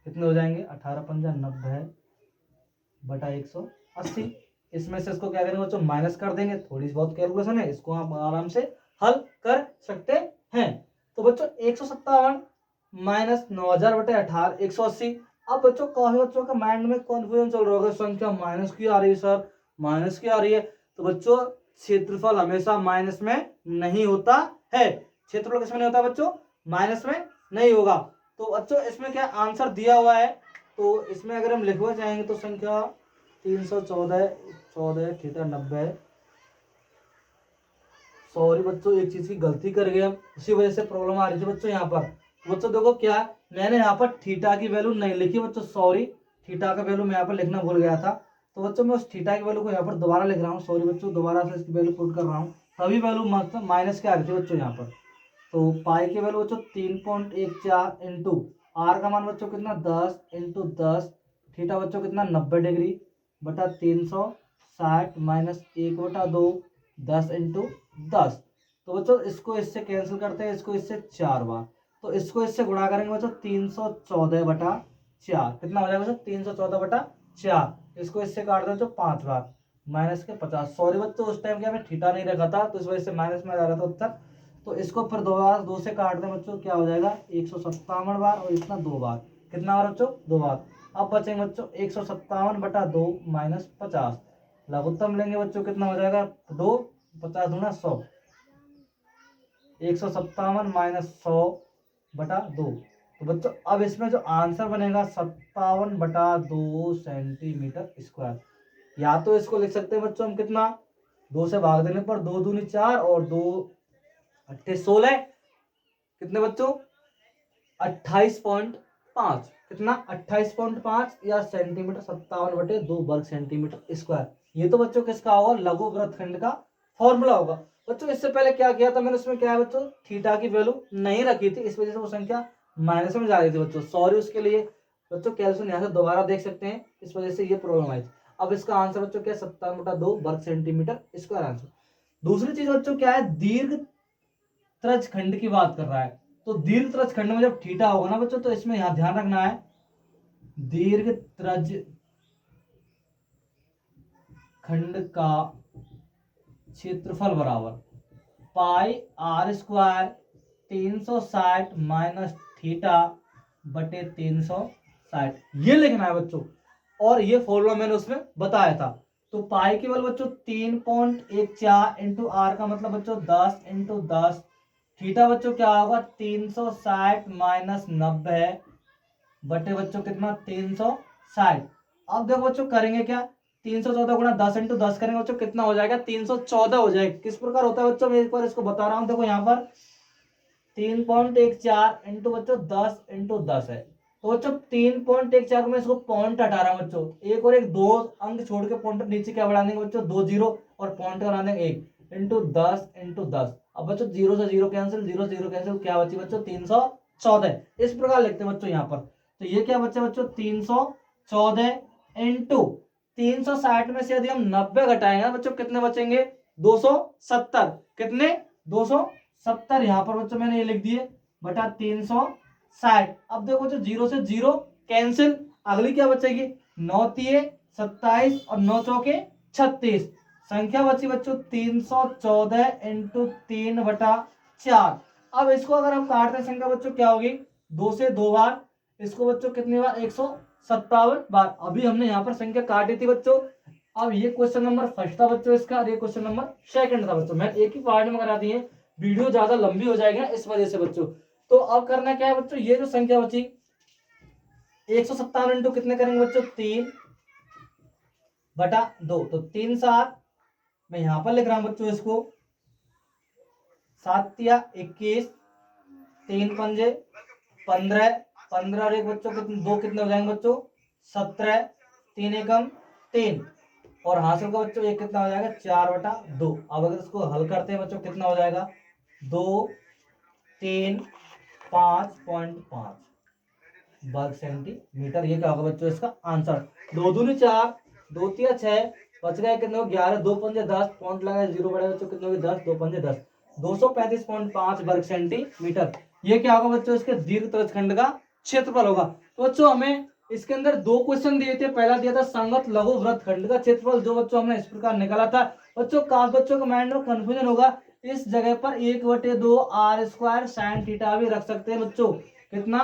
S1: कितने हो जाएंगे, 18 पंजा 90 बटा 180। इसमें से इसको क्या करेंगे बच्चों, माइनस कर देंगे। थोड़ी बहुत कैलकुलेशन है, इसको आप आराम से हल कर सकते हैं। तो बच्चों 157 माइनस 9000 बटे 18 180। अब बच्चों काफी बच्चों का माइंड में कॉन्फ्यूजन चल रहा होगा, संख्या माइनस की आ रही है सर, माइनस की आ रही है। तो बच्चों क्षेत्रफल हमेशा माइनस में नहीं होता है, क्षेत्रफल किसमें नहीं होता बच्चों, माइनस में नहीं होगा। तो बच्चों इसमें क्या आंसर दिया हुआ है, तो इसमें अगर हम लिखवा चाहेंगे तो संख्या 314 14 थीटा 90। सॉरी बच्चों, एक चीज की गलती कर गए हम, उसी वजह से प्रॉब्लम आ रही थी बच्चों यहाँ पर। बच्चों देखो क्या, मैंने यहाँ पर थीटा की वैल्यू नहीं लिखी बच्चों, सॉरी, थीटा का वैल्यू मैं यहाँ पर लिखना भूल गया था। तो बच्चों मैं उस थीटा की वैल्यू को यहाँ पर दोबारा लिख रहा हूँ, सॉरी बच्चों, दोबारा से इसकी वैल्यू पुट कर रहा हूँ। सभी वैल्यू मतलब माइनस के आ रही थी बच्चों यहाँ पर। तो पाई की वैल्यू बच्चों 3.14 इंटू आर का मान बच्चों कितना 10 इंटू 10, थीटा बच्चों कितना 90 डिग्री बटा 360 माइनस 1/2 10 इंटू 10। तो बच्चों इसको इससे कैंसिल करते हैं, इसको इससे 4 बार, तो इसको इससे गुणा करेंगे बच्चों 314 बटा 4, कितना हो जाएगा बच्चों 314 बटा 4। इसको इससे काट दो 5 बार, माइनस के 50। सॉरी बच्चों उस टाइम क्या मैं थीटा नहीं रखा था, तो इस वजह से माइनस में आ रहा था उत्तर। तो इसको फिर दोबारा 2 से काट दें बच्चों, क्या हो जाएगा 157 बार, और इतना 2 बार, कितना बार बच्चों 2 बार। अब बचेंगे बच्चों 157 बटा 2 माइनस 50, लघुत्तम लेंगे बच्चों, कितना हो जाएगा 2, 50 दूना 100, 157 माइनस 100 बटा 2। तो बच्चों अब इसमें जो आंसर बनेगा 57 बटा 2 सेंटीमीटर स्क्वायर। या तो इसको लिख सकते हैं बच्चों हम कितना, 2 से भाग देने पर 2 दूनी 4 और 2 अट्ठे 16, कितने बच्चों 28.5, कितना 28.5 या सेंटीमीटर 57 बटे 2 वर्ग सेंटीमीटर स्क्वायर। ये तो बच्चों किसका होगा, लघु वृत्तखंड का फॉर्मूला होगा। बच्चों इससे पहले क्या किया था मैंने, उसमें क्या है बच्चों थीटा की वैल्यू नहीं रखी थी, इस वजह से वो संख्या माइनस में जा रही थी बच्चों, सॉरी उसके लिए। बच्चों कैलकुलेशन यहाँ से दोबारा देख सकते हैं, इस वजह से ये प्रॉब्लम आई थी। अब इसका आंसर बच्चों क्या 57 बटा 2 वर्ग सेंटीमीटर स्क्वायर आंसर। दूसरी चीज बच्चों क्या है, दीर्घ त्रज खंड की बात कर रहा है। तो दीर्घ त्रज खंड में जब थीटा होगा ना बच्चों, तो इसमें यहां ध्यान रखना है, दीर्घ त्रज खंड का क्षेत्रफल बराबर पाई आर स्क्वायर 360 माइनस थीटा बटे 360, ये लिखना है बच्चों। और ये फॉर्मूला मैंने उसमें बताया था। तो पाई केवल बच्चों 3.14 इंटू आर का मतलब बच्चों 10 इंटू 10, थीटा बच्चों क्या होगा 360 माइनस 90 बटे बच्चों कितना 360। अब देखो बच्चों करेंगे क्या, 314 गुणा 10 इंटू 10 करेंगे बच्चों, कितना हो जाएगा 314 हो जाएगा। किस प्रकार होता है बच्चों, मैं एक बार इसको बता रहा हूँ, देखो यहाँ पर 3.14 इंटू बच्चों 10 इंटू 10 है। तो बच्चों 3.14 को मैं इसको पॉइंट हटा रहा हूँ बच्चों, एक और एक 2 अंक छोड़ के पॉइंट नीचे क्या बढ़ा देंगे बच्चों 2 जीरो, और पॉइंट बना देंगे 1 इंटू 10 इंटू 10। अब बच्चों 0 से 0 कैंसिल, 0 से 0 कैंसिल, क्या बची बच्चों 314। इस प्रकार लिखते हैं बच्चों यहाँ पर। तो ये क्या बच्चे बच्चों 314 इंटू 360 में से यदि हम 90 घटाएंगे बच्चों कितने बचेंगे 270, कितने 270, यहां पर बच्चों मैंने ये लिख दिए बटा 360। अब देखो जो 0 से 0 कैंसिल, अगली क्या बचेगी 9 तिये 27 और 9 चौके 36, संख्या बची बच्चों 314 इंटू 3 बटा 4। अब इसको अगर हम काटते हैं संख्या बच्चों क्या होगी, 2 से 2 बार, इसको बच्चों कितनी बार 157 बार। अभी हमने यहाँ पर संख्या काटी थी बच्चों। अब ये क्वेश्चन नंबर फर्स्ट था बच्चों इसका, और ये क्वेश्चन नंबर सेकंड था बच्चों, मैं एक ही पार्ट में करा दिए, वीडियो ज्यादा लंबी हो जाएगी ना इस वजह से बच्चों। तो अब करना क्या है बच्चों, ये जो संख्या बची 157 इंटू कितने करेंगे बच्चों 3 बटा 2, तो 3 7, मैं यहां पर लिख रहा हूं बच्चों इसको 7 या 21, 3 पंजे 15, 15 और एक बच्चों कितने, 2 कितने हो जाएंगे बच्चों 17, 3 एकम 3 और हासिल का बच्चों एक कितना हो जाएगा 4/2। अब अगर इसको हल करते हैं बच्चों कितना हो जाएगा 2, 3, 5.5 वर्ग सेंटीमीटर। ये क्या होगा बच्चों इसका आंसर। 2 दूनी 4, 2 तिया 6, बच गए कितने हो 11, 2 पंजे 10, पॉइंट लगाए 0 बढ़े बच्चों कितने हो 10, 2 पंजे 10, 235.5 वर्ग सेंटीमीटर। ये क्या होगा बच्चों इसके दीर्घ तरजखंड का क्षेत्रफल होगा। तो बच्चों हमें इसके अंदर 2 क्वेश्चन दिए थे। पहला दिया था संगत लघु वृत्तखंड का क्षेत्रफल, जो बच्चों हमने इस प्रकार निकाला था। बच्चों काफी बच्चों के माइंड में कंफ्यूजन होगा, इस जगह पर 1/2 आर स्क्वायर साइन थीटा भी रख सकते हैं बच्चों। कितना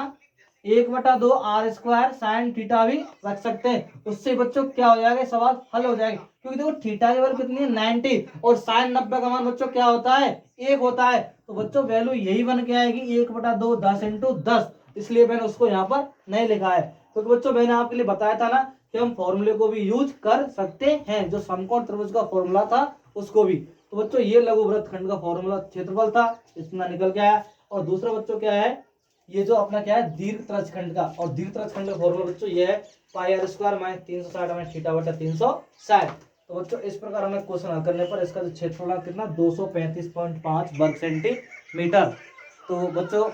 S1: 1/2 आर स्क्वायर साइन थीटा भी रख सकते हैं। उससे बच्चों क्या हो जाएगा सवाल हल हो जाएगा, क्योंकि देखो थीटा की वैल्यू कितनी है 90 और साइन 90 का मान बच्चों क्या होता है 1 होता है। तो बच्चों वैल्यू यही बन के आएगी 1/2 10 × 10। इसलिए मैंने उसको यहाँ पर नहीं लिखा है, क्योंकि तो बच्चों मैंने आपके लिए बताया था ना कि हम फॉर्मूले को भी यूज कर सकते हैं, जो समकोण त्रिभुज का फॉर्मूला था उसको भी। तो बच्चों ये लघु वृत्तखंड का फॉर्मूला क्षेत्रफल था, इसमें निकल के आया। और दूसरा बच्चों क्या है, ये जो अपना क्या है दीर्घ तरजखंड का, और दीर्घ तरजखंड का फॉर्मूला बच्चों ये है पाई r square minus 360 minus theta बटा 360। तो बच्चों इस प्रकार हमें क्वेश्चन हल करने पर इसका जो क्षेत्रफल है कितना 235.5 वर्ग सेंटीमीटर। तो बच्चों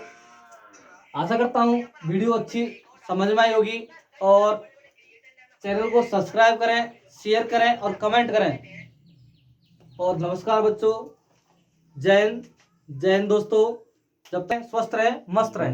S1: आशा करता हूँ वीडियो अच्छी समझ में आई होगी, और चैनल को सब्सक्राइब करें, शेयर करें और कमेंट करें। और नमस्कार बच्चों, जय हिंद दोस्तों, जब तक स्वस्थ रहे मस्त रहे।